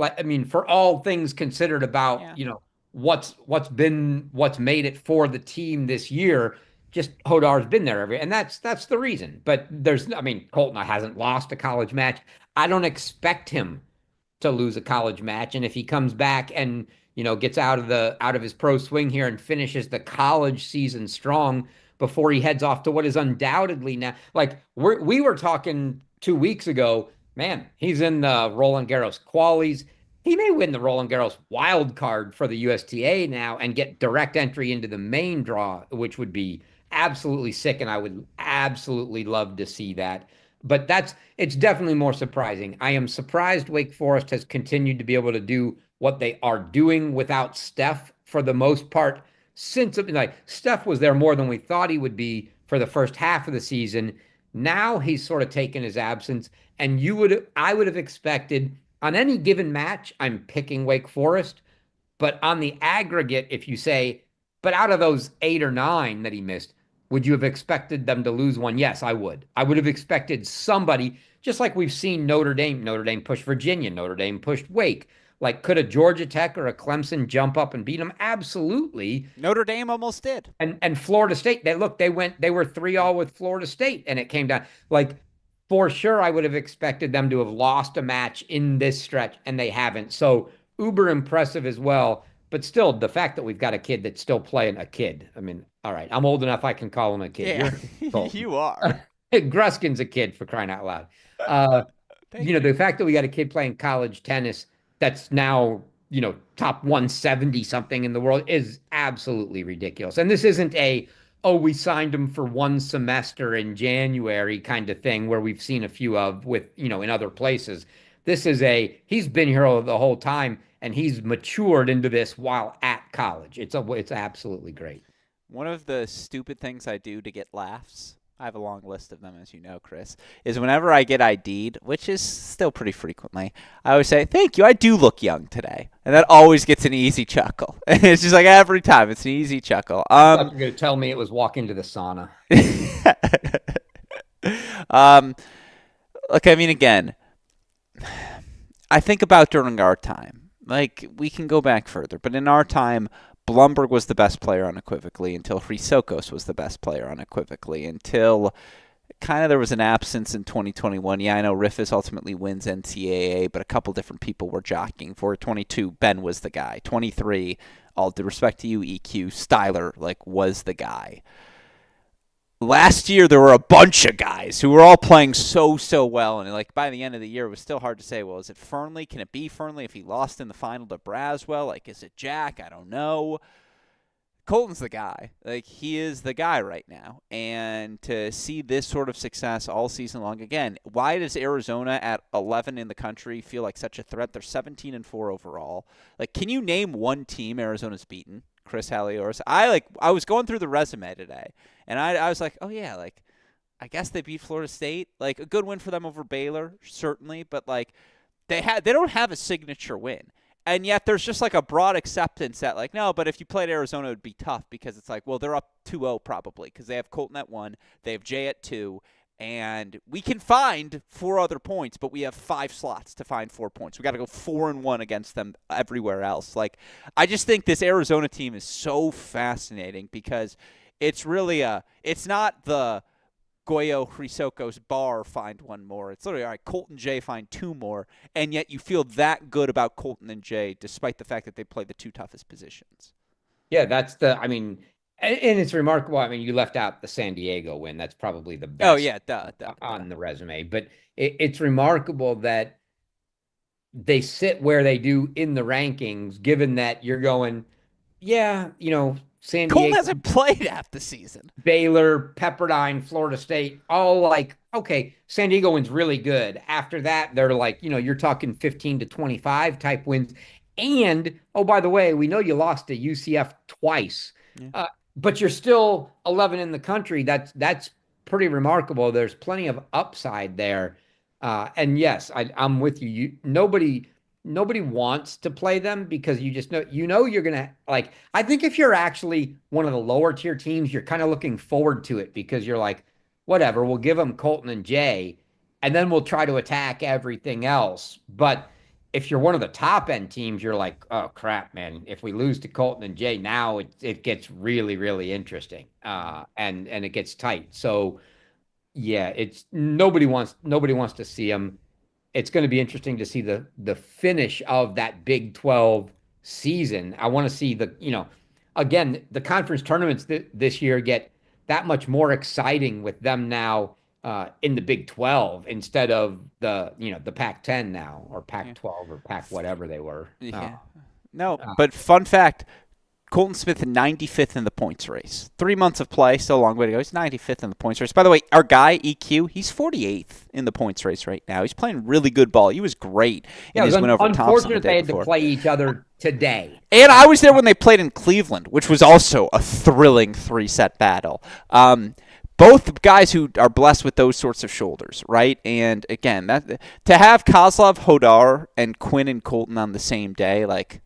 for all things considered about Yeah. what's made it for the team this year, just Hodar's been there and that's the reason. But I mean, Colton hasn't lost a college match. I don't expect him to lose a college match. And if he comes back and gets out of his pro swing here and finishes the college season strong before he heads off to what is undoubtedly now, like we were talking 2 weeks ago, man, he's in the Roland Garros qualies. He may win the Roland Garros wild card for the USTA now and get direct entry into the main draw, which would be absolutely sick. And I would absolutely love to see that. But it's definitely more surprising. I am surprised Wake Forest has continued to be able to do what they are doing without Steph for the most part. Since like Steph was there more than we thought he would be for the first half of the season. Now he's sort of taken his absence, and I would have expected on any given match, I'm picking Wake Forest, but on the aggregate, if you say, but out of those 8 or 9 that he missed, would you have expected them to lose one? Yes, I would. I would have expected somebody, just like we've seen Notre Dame. Notre Dame pushed Virginia. Notre Dame pushed Wake. Like, could a Georgia Tech or a Clemson jump up and beat them? Absolutely. Notre Dame almost did. And Florida State, they were 3-all with Florida State, and it came down. Like, for sure, I would have expected them to have lost a match in this stretch, and they haven't. So uber impressive as well. But still, the fact that we've got a kid that's still playing a kid. I mean, all right, I'm old enough I can call him a kid. Yeah, you are. Gruskin's a kid, for crying out loud. The fact that we got a kid playing college tennis that's now, top 170 something in the world is absolutely ridiculous. And this isn't we signed him for one semester in January kind of thing where we've seen a few of with, in other places. This is he's been here the whole time and he's matured into this while at college. It's absolutely great. One of the stupid things I do to get laughs, I have a long list of them, as you know, Chris, is whenever I get ID'd, which is still pretty frequently, I always say, "Thank you, I do look young today." And that always gets an easy chuckle. It's just like every time, it's an easy chuckle. I thought you were going to tell me it was walking to the sauna. Look, I mean, again, I think about during our time. Like, we can go back further, but in our time, Blumberg was the best player unequivocally until Chrysokos was the best player unequivocally until kind of there was an absence in 2021. Yeah, I know Rifus ultimately wins NCAA, but a couple different people were jockeying for it. 22, Ben was the guy. 23, all due respect to you, EQ, Styler, was the guy. Last year, there were a bunch of guys who were all playing so well, and by the end of the year, it was still hard to say, well, is it Fernley? Can it be Fernley if he lost in the final to Braswell? Is it Jack? I don't know. Colton's the guy. He is the guy right now, and to see this sort of success all season long, again, why does Arizona at 11 in the country feel like such a threat? They're 17-4 overall. Can you name one team Arizona's beaten? Chris Halioris. I was going through the resume today, and I was like, oh yeah, I guess they beat Florida State. A good win for them over Baylor, certainly, but they don't have a signature win. And yet there's just a broad acceptance that no, but if you played Arizona it would be tough because it's well, they're up 2-0 probably because they have Colton at 1, they have Jay at 2, and we can find 4 other points, but we have 5 slots to find 4 points. We got to go 4-1 against them everywhere else. I just think this Arizona team is so fascinating because it's really it's not the Goyo Chrysokos bar find 1 more. It's literally, all right, Colton Jay find 2 more, and yet you feel that good about Colton and Jay despite the fact that they play the 2 toughest positions. Yeah, and it's remarkable. I mean, you left out the San Diego win. That's probably the best. Oh, yeah, duh. On the resume. But it's remarkable that they sit where they do in the rankings, given that you're going, yeah, San Diego. Colton hasn't played half the season. Baylor, Pepperdine, Florida State, all okay, San Diego wins really good. After that, they're you're talking 15-25 type wins. And, oh, by the way, we know you lost to UCF twice. Yeah. But you're still 11 in the country. That's pretty remarkable. There's plenty of upside there. And yes, I'm with you. Nobody wants to play them because you just know you're gonna I think if you're actually one of the lower tier teams, you're kind of looking forward to it because you're whatever, we'll give them Colton and Jay, and then we'll try to attack everything else. But if you're one of the top end teams, you're like, oh crap, man. If we lose to Colton and Jay, now it gets really, really interesting. And it gets tight. So yeah, it's nobody wants to see them. It's going to be interesting to see the finish of that Big 12 season. I want to see again, the conference tournaments this year get that much more exciting with them now in the Big 12 instead of the Pac-10 now, or Yeah. Pac-12 or Pac whatever they were. Yeah. No, but fun fact, Colton Smith 95th in the points race. 3 months of play, still a long way to go. He's 95th in the points race. By the way, our guy, EQ, he's 48th in the points race right now. He's playing really good ball. He was great in his win over Thompson the unfortunate day they had before. to play each other today. And I was there when they played in Cleveland, which was also a thrilling 3-set battle. Both guys who are blessed with those sorts of shoulders, right? And again, to have Kozlov, Hodar, and Quinn and Colton on the same day, like,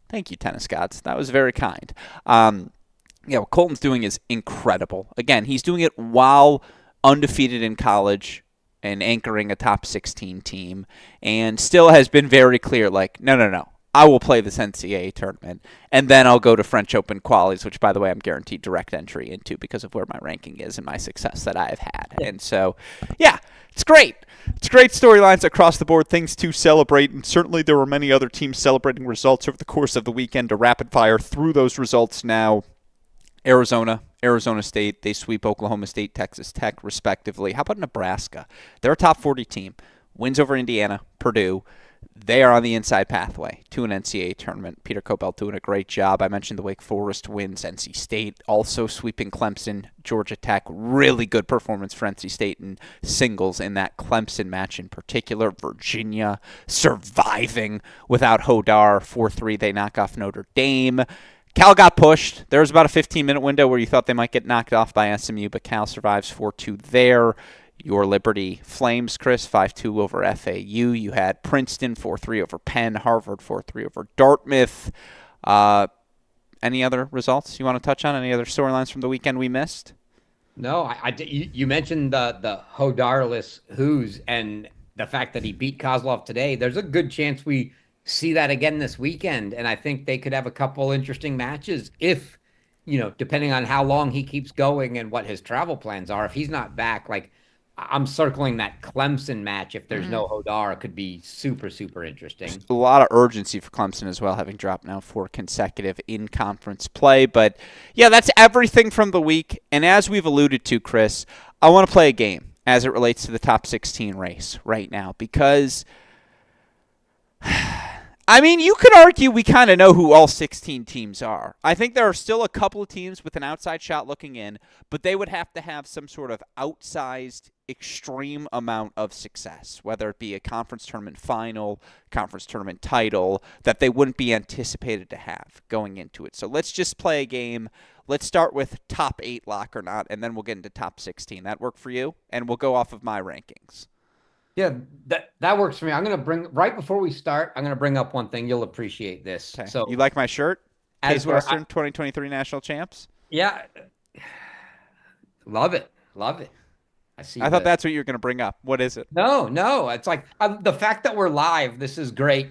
thank you, tennis gods. That was very kind. What Colton's doing is incredible. Again, he's doing it while undefeated in college and anchoring a top 16 team, and still has been very clear, like, no. I will play this NCAA tournament, and then I'll go to French Open qualies, which, by the way, I'm guaranteed direct entry into because of where my ranking is and my success that I have had. And so, yeah, it's great. It's great storylines across the board, things to celebrate, and certainly there were many other teams celebrating results over the course of the weekend to rapid fire through those results now. Arizona State, they sweep Oklahoma State, Texas Tech, respectively. How about Nebraska? They're a top 40 team. Wins over Indiana, Purdue. They are on the inside pathway to an NCAA tournament. Peter Cobell doing a great job. I mentioned the Wake Forest wins. NC State also sweeping Clemson, Georgia Tech. Really good performance for NC State in singles in that Clemson match in particular. Virginia surviving without Hodar. 4-3, they knock off Notre Dame. Cal got pushed. There was about a 15-minute window where you thought they might get knocked off by SMU, but Cal survives 4-2 there. Your Liberty Flames, Chris, 5-2 over FAU. You had Princeton 4-3 over Penn, Harvard 4-3 over Dartmouth. Any other results you want to touch on? Any other storylines from the weekend we missed? No, you mentioned the Hodarless Who's and the fact that he beat Kozlov today. There's a good chance we see that again this weekend, and I think they could have a couple interesting matches if, depending on how long he keeps going and what his travel plans are. If he's not back, like, I'm circling that Clemson match. If there's no Hodar, it could be super, super interesting. There's a lot of urgency for Clemson as well, having dropped now 4 consecutive in-conference play. But, yeah, that's everything from the week. And as we've alluded to, Chris, I want to play a game as it relates to the top 16 race right now because – I mean, you could argue we kind of know who all 16 teams are. I think there are still a couple of teams with an outside shot looking in, but they would have to have some sort of outsized, extreme amount of success, whether it be a conference tournament final, conference tournament title, that they wouldn't be anticipated to have going into it. So let's just play a game. Let's start with top 8 lock or not, and then we'll get into top 16. That work for you? And we'll go off of my rankings. Yeah, that works for me. I'm going to bring, right before we start, I'm going to bring up one thing. You'll appreciate this. Okay. So, you like my shirt? Case Western 2023 National Champs? Yeah. Love it. I see. I thought that's what you were going to bring up. What is it? No. It's like the fact that we're live, this is great.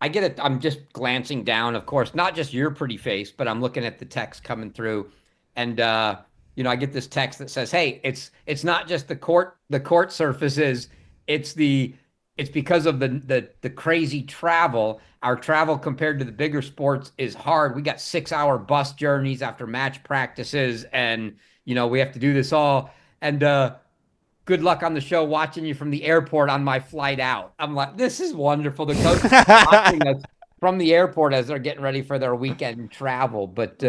I get it. I'm just glancing down, of course, not just your pretty face, but I'm looking at the text coming through. And, I get this text that says, hey, it's not just the court surfaces. It's because of the crazy travel. Our travel compared to the bigger sports is hard. We got 6-hour bus journeys after match practices, and we have to do this all. And good luck on the show. Watching you from the airport on my flight out. I'm like, this is wonderful. The coach is watching us from the airport as they're getting ready for their weekend travel. But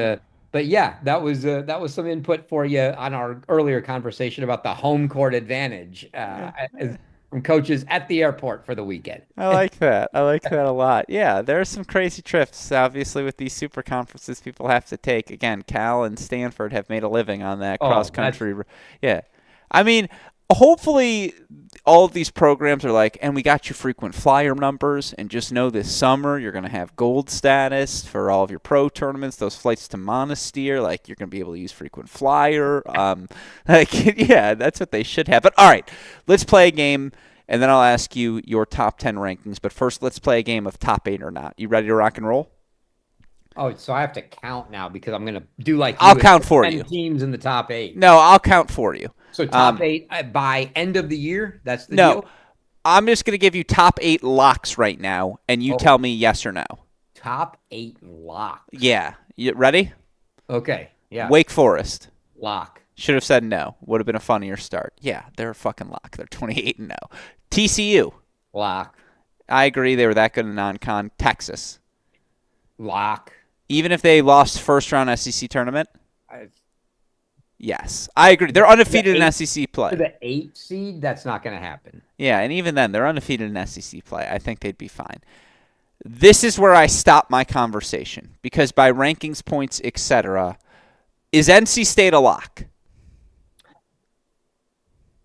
yeah, that was some input for you on our earlier conversation about the home court advantage. From coaches at the airport for the weekend. I like that. I like that a lot. Yeah, there are some crazy trips, obviously, with these super conferences people have to take. Again, Cal and Stanford have made a living on that cross-country. Yeah. I mean, hopefully all of these programs are like, and we got you frequent flyer numbers, and just know this summer you're going to have gold status for all of your pro tournaments, those flights to Monastir, like you're going to be able to use frequent flyer. Yeah, that's what they should have. But all right, let's play a game. and then I'll ask you your top 10 rankings. But first, let's play a game of top 8 or not. You ready to rock and roll? Oh, so I have to count now because I'm gonna do like I'll you and count for 10 you. teams in the top eight. No, I'll count for you. So top eight by end of the year. That's the No, deal. I'm just going to give you top 8 locks right now, and you Oh, tell me yes or no. top eight locks. Yeah. You ready? Okay. Yeah. Wake Forest. Lock. Should have said no. Would have been a funnier start. Yeah, they're a fucking lock. They're 28-0. TCU. Lock. I agree. They were that good in non-con. Texas. Lock. Even if they lost first round SEC tournament? I- Yes. I agree. They're undefeated in eight- SEC To play. the 8 seed, that's not going to happen. Yeah, and even then, they're undefeated in SEC play. I think they'd be fine. This is where I stop my conversation because by rankings, points, etc., is NC State a lock?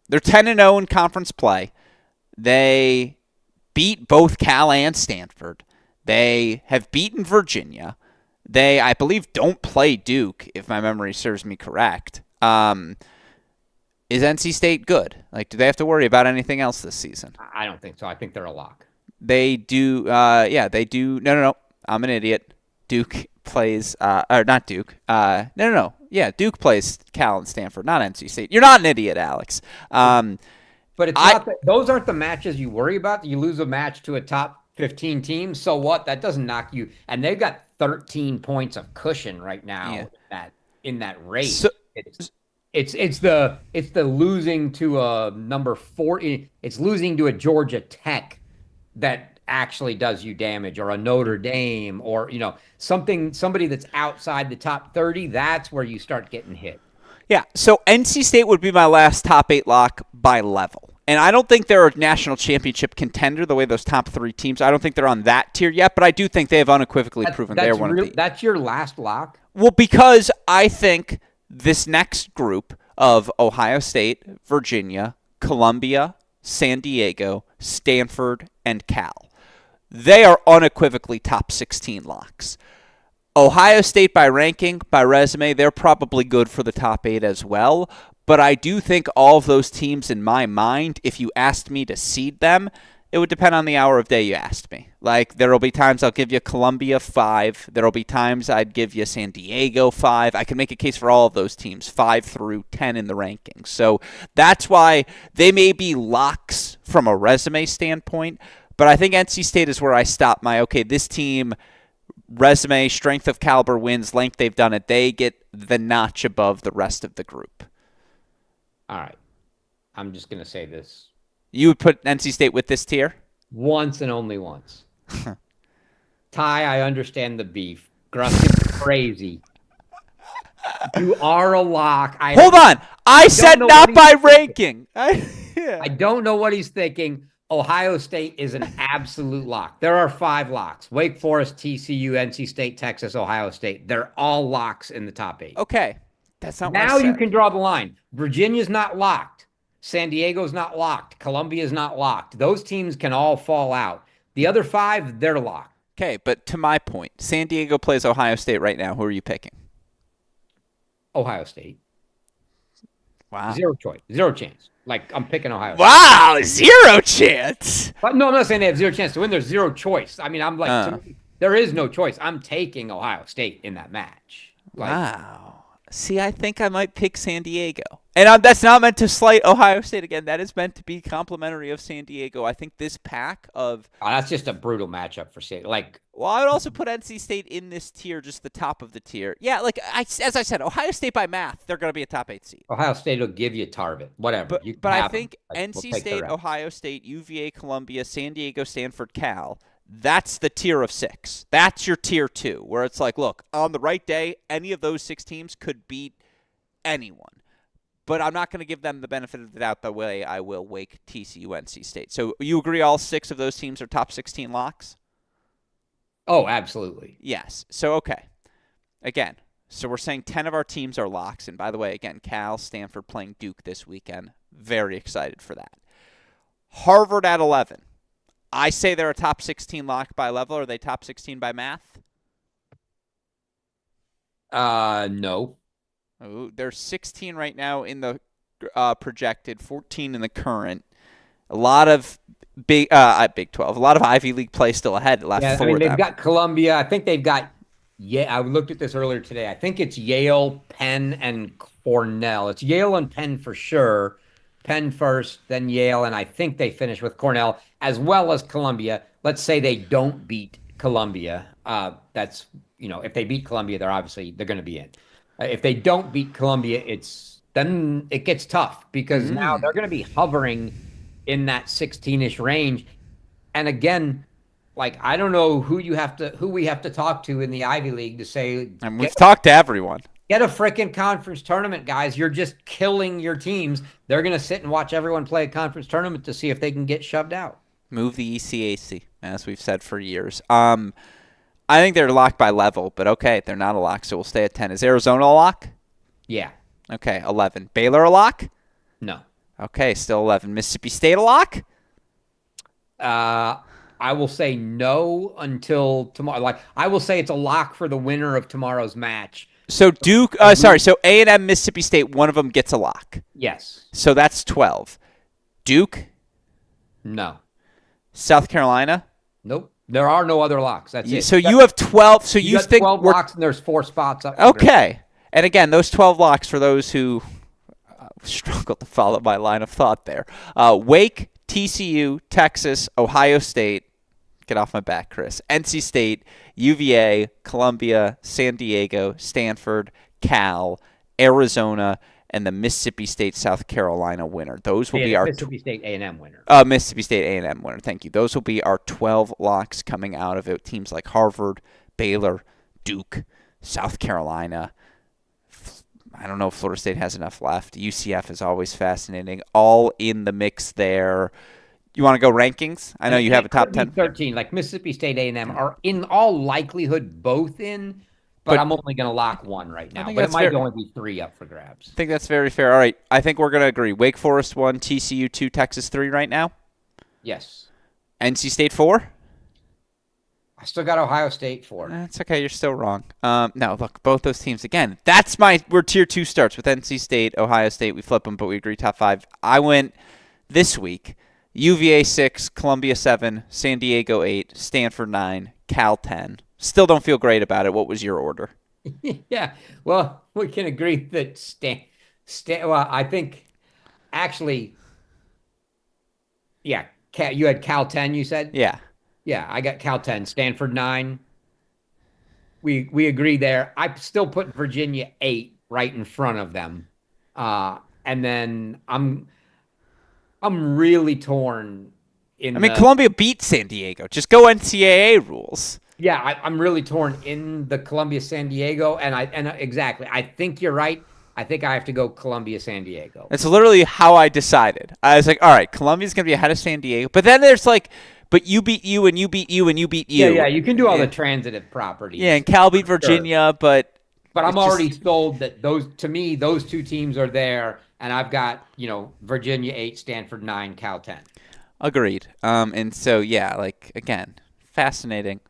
They're 10-0 in conference play. They beat both Cal and Stanford. They have beaten Virginia. They, I believe, don't play Duke, if my memory serves me correct. Is NC State good? Like, do they have to worry about anything else this season? I don't think so. I think they're a lock. They do. Yeah, they do. No. I'm an idiot. Duke plays, or not Duke. No. Yeah, Duke plays Cal and Stanford, not NC State. You're not an idiot, Alex. But it's not that, those aren't the matches you worry about. You lose a match to a top 15 team, so what? That doesn't knock you. And they've got 13 points of cushion right now in that race. So, it's the losing to a number 40. It's losing to a Georgia Tech that actually does you damage, or a Notre Dame, or somebody that's outside the top 30. That's where you start getting hit. Yeah, so NC State would be my last top 8 lock by level. And I don't think they're a national championship contender the way those top 3 teams. I don't think they're on that tier yet, but I do think they have unequivocally proven they're one of the. That's your last lock? Well, because I think this next group of Ohio State, Virginia, Columbia, San Diego, Stanford, and Cal, they are unequivocally top 16 locks. Ohio State by ranking, by resume, they're probably good for the top 8 as well. But I do think all of those teams in my mind, if you asked me to seed them, it would depend on the hour of day you asked me. Like, there will be times I'll give you Columbia 5. There will be times I'd give you San Diego 5. I can make a case for all of those teams, 5 through 10 in the rankings. So that's why they may be locks from a resume standpoint. But I think NC State is where I stop my, okay, this team, resume, strength of caliber, wins, length they've done it, they get the notch above the rest of the group. All right. I'm just going to say this. You would put NC State with this tier? Once and only once. Ty, I understand the beef. Gruskin's crazy. You are a lock. Hold on. I said not by ranking. I don't know what he's thinking. Ohio State is an absolute lock. There are 5 locks. Wake Forest, TCU, NC State, Texas, Ohio State. They're all locks in the top 8. Okay. That's not now you can draw the line. Virginia's not locked. San Diego's not locked. Columbia's not locked. Those teams can all fall out. The other 5, they're locked. Okay, but to my point, San Diego plays Ohio State right now. Who are you picking? Ohio State. Wow. Zero choice. Zero chance. Like, I'm picking Ohio State. Wow, zero chance. But no, I'm not saying they have zero chance to win. There's zero choice. I mean, I'm like, there is no choice. I'm taking Ohio State in that match. Like, wow. See, I think I might pick San Diego. And that's not meant to slight Ohio State again. That is meant to be complimentary of San Diego. I think this pack of... Oh, that's just a brutal matchup for State. Like, well, I would also put NC State in this tier, just the top of the tier. Yeah, like, as I said, Ohio State by math, they're going to be a top 8 seed. But Ohio State will give you Tarvin, whatever. But I think NC State, Ohio State, UVA, Columbia, San Diego, Stanford, Cal, that's the tier of 6. That's your tier 2, where it's like, look, on the right day, any of those 6 teams could beat anyone. But I'm not going to give them the benefit of the doubt the way I will Wake, TCU, NC State. So you agree all 6 of those teams are top 16 locks? Oh, absolutely. Yes. So, okay. Again, so we're saying 10 of our teams are locks. And by the way, again, Cal, Stanford playing Duke this weekend. Very excited for that. Harvard at 11. I say they're a top 16 lock by level. Are they top 16 by math? No. Oh, they're 16 right now in the projected, 14 in the current. A lot of Big 12. A lot of Ivy League play still ahead left Yeah, I for mean, they've them. got Columbia. I think they've got, yeah, I looked at this earlier today. I think it's Yale, Penn, and Cornell. It's Yale and Penn for sure. Penn first, then Yale, and I think they finish with Cornell as well as Columbia. Let's say they don't beat Columbia. That's, if they beat Columbia, they're going to be in. If they don't beat Columbia, then it gets tough because now they're going to be hovering in that 16-ish range. And again, like I don't know who we have to talk to in the Ivy League to say, And we've talked to everyone. get a freaking conference tournament, guys. You're just killing your teams. They're going to sit and watch everyone play a conference tournament to see if they can get shoved out. Move the ECAC, as we've said for years. I think they're locked by level, but okay, they're not a lock, so we'll stay at 10. Is Arizona a lock? Yeah. Okay, 11. Baylor a lock? No. Okay, still 11. Mississippi State a lock? I will say no until tomorrow. Like I will say it's a lock for the winner of tomorrow's match. So Duke, so A&M, Mississippi State, one of them gets a lock. Yes. So that's 12. Duke? No. South Carolina? Nope. There are no other locks. That's it. So you have 12. So you got think 12 locks and there's 4 spots up. Okay. And again, those 12 locks for those who struggle to follow my line of thought there. Wake, TCU, Texas, Ohio State. Get off my back, Chris. NC State, UVA, Columbia, San Diego, Stanford, Cal, Arizona, and the Mississippi State South Carolina winner. Those will be our Mississippi State A&M winner. Mississippi State A&M winner. Thank you. Those will be our 12 locks coming out of it. Teams like Harvard, Baylor, Duke, South Carolina. I don't know if Florida State has enough left. UCF is always fascinating. All in the mix there. You want to go rankings? I know you have a top 10. 13, like Mississippi State A&M are in all likelihood both in, but I'm only going to lock one right now. But it might only be 3 up for grabs. I think that's very fair. All right, I think we're going to agree. Wake Forest 1, TCU 2, Texas 3 right now? Yes. NC State 4? I still got Ohio State 4. That's okay. You're still wrong. No, look, both those teams, again, we're tier 2 starts with NC State, Ohio State. We flip them, but we agree top 5. I went this week. UVA 6, Columbia 7, San Diego 8, Stanford 9, Cal 10. Still don't feel great about it. What was your order? Yeah, well, we can agree that well, I think actually, yeah, you had Cal 10, you said? Yeah. Yeah, I got Cal 10, Stanford 9. We agree there. I still put Virginia 8 right in front of them. And then I'm really torn Columbia beat San Diego. Just go NCAA rules. Yeah, I'm really torn in the Columbia San Diego, and exactly. I think you're right. I think I have to go Columbia San Diego. That's literally how I decided. I was like, all right, Columbia's gonna be ahead of San Diego, but then there's like, but you beat you and you beat you and you beat you. Yeah, you can do all the transitive properties. Yeah, and Cal beat Virginia, sure. But I'm already sold that those 2 teams are there, and I've got Virginia 8, Stanford 9, Cal 10. Agreed. And so yeah, like again, fascinating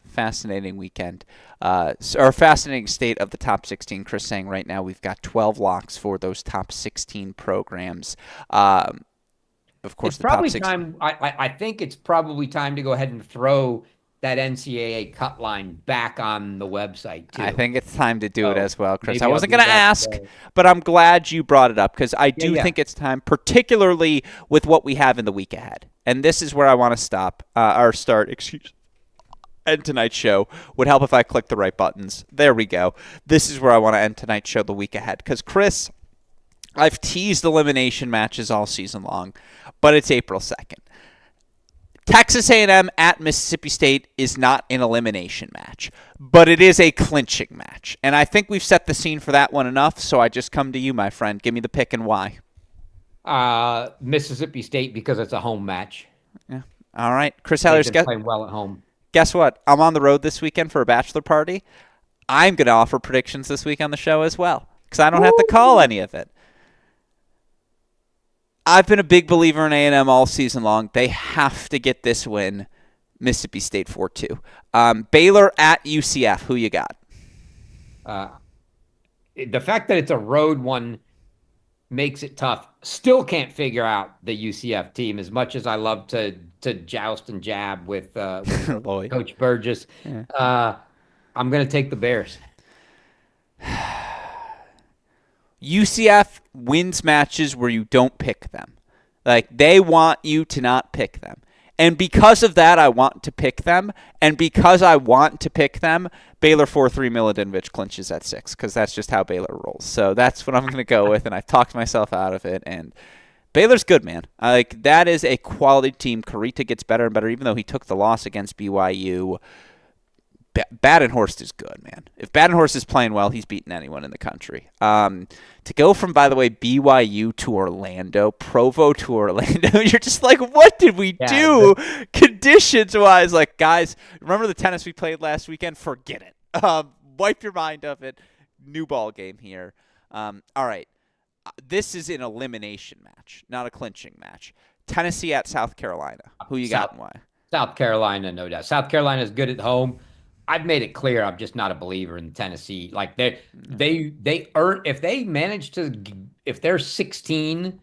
weekend. Or fascinating state of the top 16. Chris saying right now we've got 12 locks for those top 16 programs. Of course, it's probably time. I think it's probably time to go ahead and throw that NCAA cut line back on the website too. I think it's time to do it as well, Chris. I wasn't going to ask, but I'm glad you brought it up because I do think it's time, particularly with what we have in the week ahead. And this is where I want to start. End tonight's show. Would help if I clicked the right buttons. There we go. This is where I want to end tonight's show the week ahead. Because, Chris, I've teased elimination matches all season long, but it's April 2nd. Texas A&M at Mississippi State is not an elimination match, but it is a clinching match. And I think we've set the scene for that one enough, so I just come to you, my friend. Give me the pick and why. Mississippi State because it's a home match. Yeah. All right. Chris Halioris, playing well at home. Guess what? I'm on the road this weekend for a bachelor party. I'm going to offer predictions this week on the show as well because I don't have to call any of it. I've been a big believer in A&M all season long. They have to get this win. Mississippi State 4-2. Baylor at UCF. Who you got? The fact that it's a road one makes it tough. Still can't figure out the UCF team as much as I love to joust and jab with Lloyd. Coach Burgess. Yeah. Uh, I'm going to take the Bears. UCF wins matches where you don't pick them. Like, they want you to not pick them. And because of that, I want to pick them. And because I want to pick them, Baylor 4-3 Miladinovich clinches at 6, because that's just how Baylor rolls. So that's what I'm going to go with, and I talked myself out of it. And Baylor's good, man. Like, that is a quality team. Karita gets better and better, even though he took the loss against BYU. Badenhorst is good, man. If Badenhorst is playing well, he's beating anyone in the country. To go from, by the way, BYU to Orlando, Provo to Orlando, you're just like, what did we do conditions-wise? Like, guys, remember the tennis we played last weekend? Forget it. Wipe your mind of it. New ball game here. All right. This is an elimination match, not a clinching match. Tennessee at South Carolina. Who you got and why? South Carolina, no doubt. South Carolina is good at home. I've made it clear I'm just not a believer in Tennessee. Like they earn if they're 16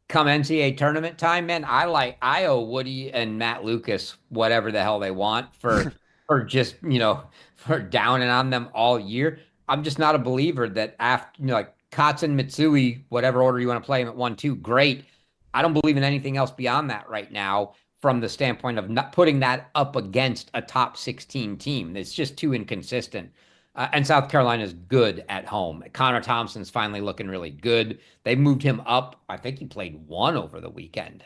come NCAA tournament time, man. I owe Woody and Matt Lucas whatever the hell they want for just for downing on them all year. I'm just not a believer that after like Katzen, Mitsui, whatever order you want to play them at 1-2, great. I don't believe in anything else beyond that right now, from the standpoint of not putting that up against a top 16 team. It's just too inconsistent. And South Carolina is good at home. Connor Thompson's finally looking really good. They moved him up. I think he played 1 over the weekend.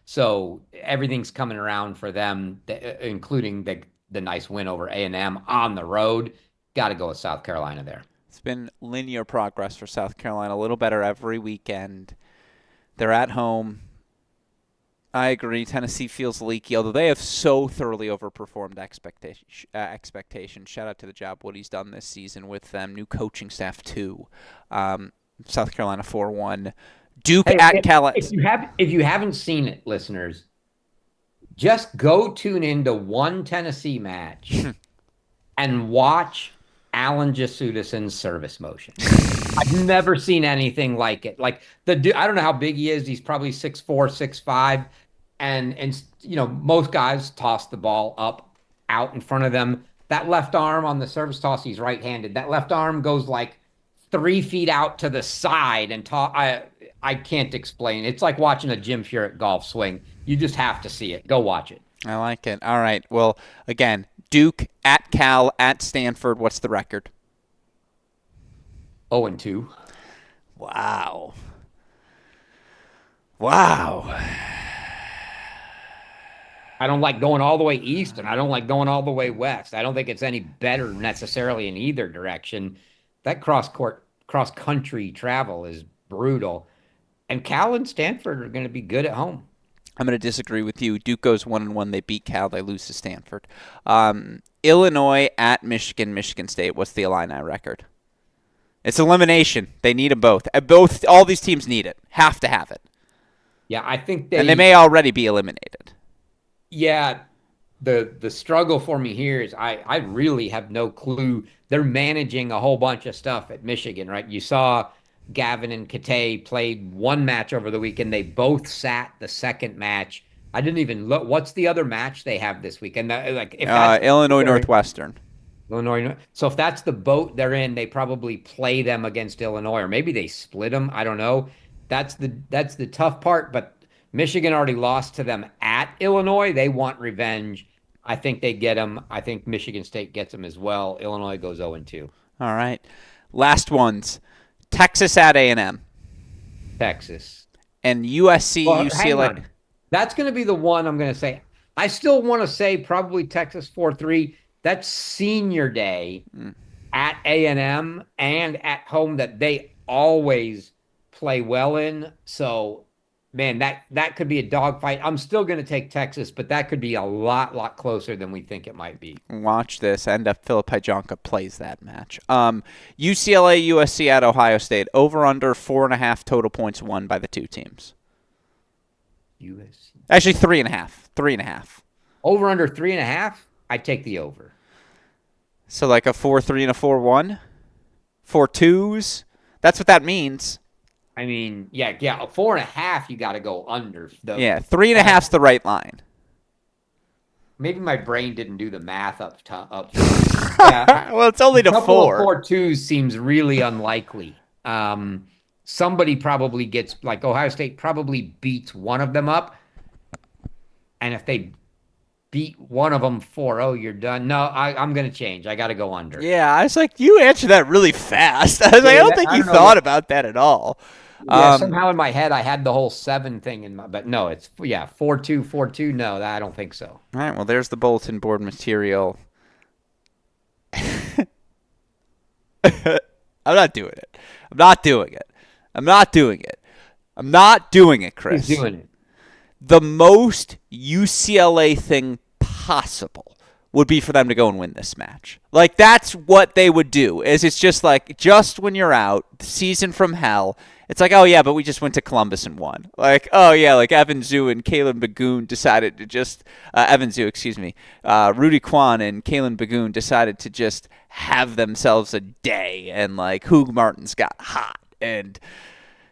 So everything's coming around for them, including the nice win over A&M on the road. Got to go with South Carolina there. It's been linear progress for South Carolina, a little better every weekend. They're at home. I agree. Tennessee feels leaky, although they have so thoroughly overperformed expectations. Shout out to the job Woody's done this season with them. New coaching staff, too. South Carolina 4-1. Duke at Cal. If you haven't seen it, listeners, just go tune into one Tennessee match and watch Alan Jasudason's service motion. I've never seen anything like it. Like I don't know how big he is. He's probably 6'4", 6'5", and most guys toss the ball up out in front of them. That left arm on the service toss, he's right-handed. That left arm goes like 3 feet out to the side, and I can't explain. It's like watching a Jim Furyk golf swing. You just have to see it. Go watch it. I like it. All right. Well, again, Duke at Cal at Stanford. What's the record? 0-2. Wow. I don't like going all the way east, and I don't like going all the way west. I don't think it's any better necessarily in either direction. That cross-country travel is brutal. And Cal and Stanford are going to be good at home. I'm going to disagree with you. Duke goes 1-1. They beat Cal. They lose to Stanford. Illinois at Michigan. Michigan State. What's the Illini record? It's elimination. They need them both. All these teams need it. Have to have it. Yeah, I think and they may already be eliminated. Yeah, the struggle for me here is I really have no clue. They're managing a whole bunch of stuff at Michigan, right? You saw Gavin and Kate played one match over the weekend. They both sat the second match. I didn't even look. What's the other match they have this weekend? Illinois Northwestern. Illinois. So if that's the boat they're in, they probably play them against Illinois, or maybe they split them. I don't know. That's the tough part. But Michigan already lost to them at Illinois. They want revenge. I think they get them. I think Michigan State gets them as well. Illinois goes 0-2. All right. Last ones. Texas at A&M. Texas. And USC, UCLA. That's going to be the one I'm going to say. I still want to say probably Texas 4-3. That's senior day at A&M and at home that they always play well in. So, man, that could be a dogfight. I'm still going to take Texas, but that could be a lot closer than we think it might be. Watch this. And Philippi Jonka plays that match. UCLA, USC at Ohio State. Over under 4.5 total points won by the two teams. USC. Actually, 3.5. 3.5. Over under 3.5. I take the over. So like a 4-3 and a 4-1? 4-2s? That's what that means. I mean, yeah, 4.5. You got to go under Yeah, 3.5's the right line. maybe my brain didn't do the math up front. Yeah, Well, it's only a to couple of 4. 4.2s seems really unlikely. Somebody probably gets like Ohio State probably beats one of them up, and if they beat one of them 4-0, you're done. No, I'm going to change. I got to go under. Yeah, I was like, you answered that really fast. I was like, I Yeah, don't think I you don't know thought what. about that at all. Yeah, Um, somehow in my head I had the whole 7 thing in my, but no, it's yeah 4-2, 4-2. No, I don't think so. all right, well, there's the bulletin board material. I'm not doing it. I'm not doing it. I'm not doing it. I'm not doing it, He's Chris. doing it. The most UCLA thing possible would be for them to go and win this match. Like that's what they would do. Is it's just like just when you're out, season from hell. It's like, oh yeah, but we just went to Columbus and won. Like, oh yeah, like Evan Zhu and Kalen Bagoon decided to just Evan Zhu, excuse me, Rudy Kwan and Kalen Bagoon decided to just have themselves a day, and like Hoog Martin's got hot, and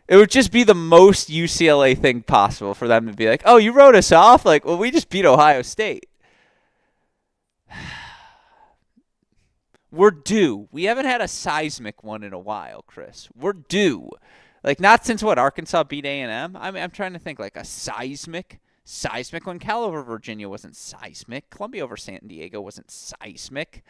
it would just be the most UCLA thing possible for them to be like, oh, you wrote us off? Like, well, we just beat Ohio State. We're due. We haven't had a seismic one in a while, Chris. We're due. Like not since what Arkansas beat A&M. I mean, I'm trying to think like a seismic one. Cal over Virginia wasn't seismic. Columbia over San Diego wasn't seismic.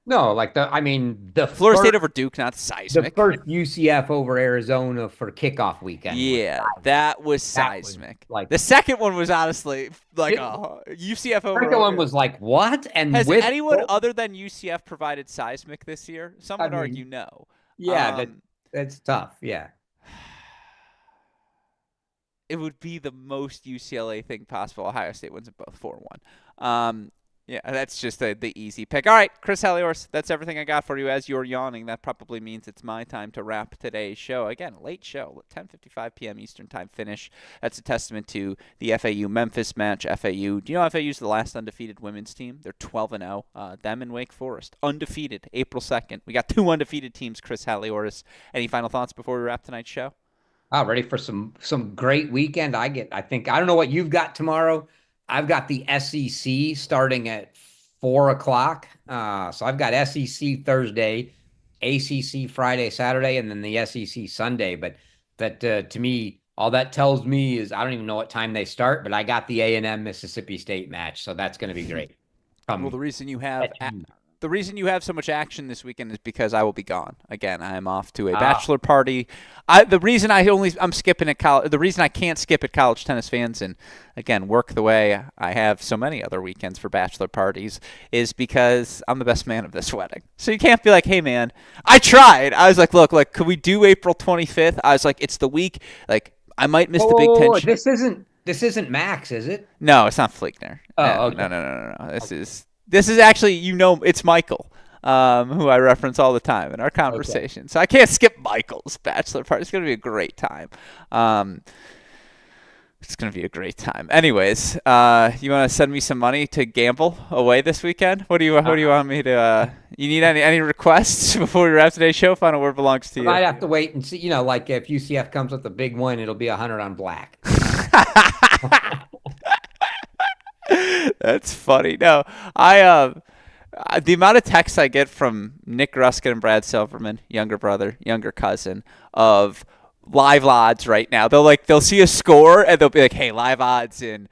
No, like I mean Florida State over Duke, not the seismic. first UCF over Arizona for kickoff weekend was Yeah, that was that was seismic. like The second one was honestly like it, a UCF the second one over. was like what? And Has with anyone other than UCF provided seismic this year? Some I would argue mean, no. yeah, Um, that's tough. Yeah. it would be the most UCLA thing possible. Ohio State wins it both 4-1. Yeah, that's just the easy pick. All right, Chris Halioris, that's everything I got for you. As you're yawning, that probably means it's my time to wrap today's show. Again, late show, 10:55 p.m. Eastern Time finish. That's a testament to the FAU-Memphis match. FAU, do you know FAU's the last undefeated women's team? They're 12-0. Them and Wake Forest, undefeated, April 2nd. We got 2 undefeated teams, Chris Halioris. Any final thoughts before we wrap tonight's show? Oh, ready for some great weekend. I think I don't know what you've got tomorrow. I've got the SEC starting at 4 o'clock. So I've got SEC Thursday, ACC Friday, Saturday, and then the SEC Sunday. But that to me, all that tells me is I don't even know what time they start, but I got the A&M Mississippi State match, so that's going to be great. Well, Um, the reason you have so much action this weekend is because I will be gone. Again, I am off to a ah, bachelor party. The reason I'm skipping at college, the reason I can't skip at college tennis fans, and again work the way I have so many other weekends for bachelor parties, is because I'm the best man of this wedding. So you can't be like, hey man, I tried. I was like, look, like, could we do April 25th? I was like, it's the week. Like, I might miss the Big Ten. this isn't Max, is it? No, it's not Fleekner. Oh, No, okay. no, no, no, no. Okay. This is actually, it's Michael, who I reference all the time in our Okay. conversation. So I can't skip Michael's bachelor party. It's going to be a great time. Um, it's going to be a great time. Anyways, you want to send me some money to gamble away this weekend? What do you want me to? You need any requests before we wrap today's show? Final word belongs to I you. might have to wait and see. Like if UCF comes with a big win, it'll be 100 on black. That's funny. No, the amount of texts I get from Nick Gruskin and Brad Silverman, younger brother, younger cousin, of live odds right now. They'll see a score and they'll be like, "Hey, live odds in."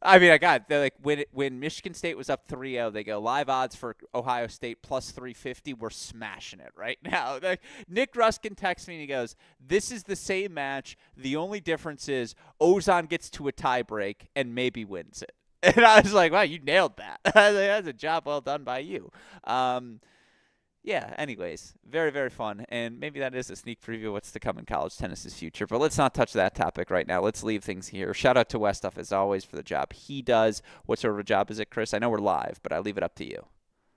I mean, they're like when Michigan State was up 3-0, they go live odds for Ohio State plus 350. We're smashing it right now. Like, Nick Ruskin texts me and he goes, "This is the same match. The only difference is Ozon gets to a tiebreak and maybe wins it." And I was like, wow, you nailed that. That's a job well done by you. Yeah, anyways, very, very fun. And maybe that is a sneak preview of what's to come in college tennis's future. But let's not touch that topic right now. Let's leave things here. Shout out to Westuff, as always, for the job he does. What sort of a job is it, Chris? I know we're live, but I leave it up to you.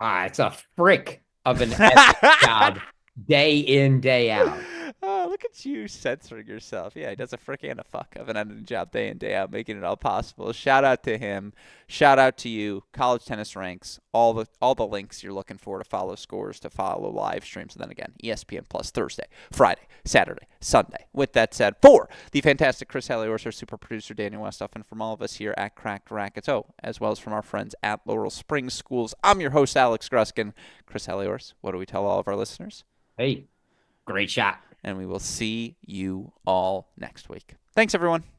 It's a frick of an epic job day in, day out. Oh, look at at you censoring yourself. Yeah, he does a frick and a fuck of an editing job day in, day out, making it all possible. Shout out to him. Shout out to you. College Tennis Ranks. All the links you're looking for to follow scores, to follow live streams. And then again, ESPN Plus Thursday, Friday, Saturday, Sunday. With that said, for the fantastic Chris Halioris, our super producer Daniel Westoff, and from all of us here at Cracked Rackets, as well as from our friends at Laurel Springs Schools, I'm your host, Alex Gruskin. Chris Halioris, what do we tell all of our listeners? Hey, great shot. And we will see you all next week. Thanks, everyone.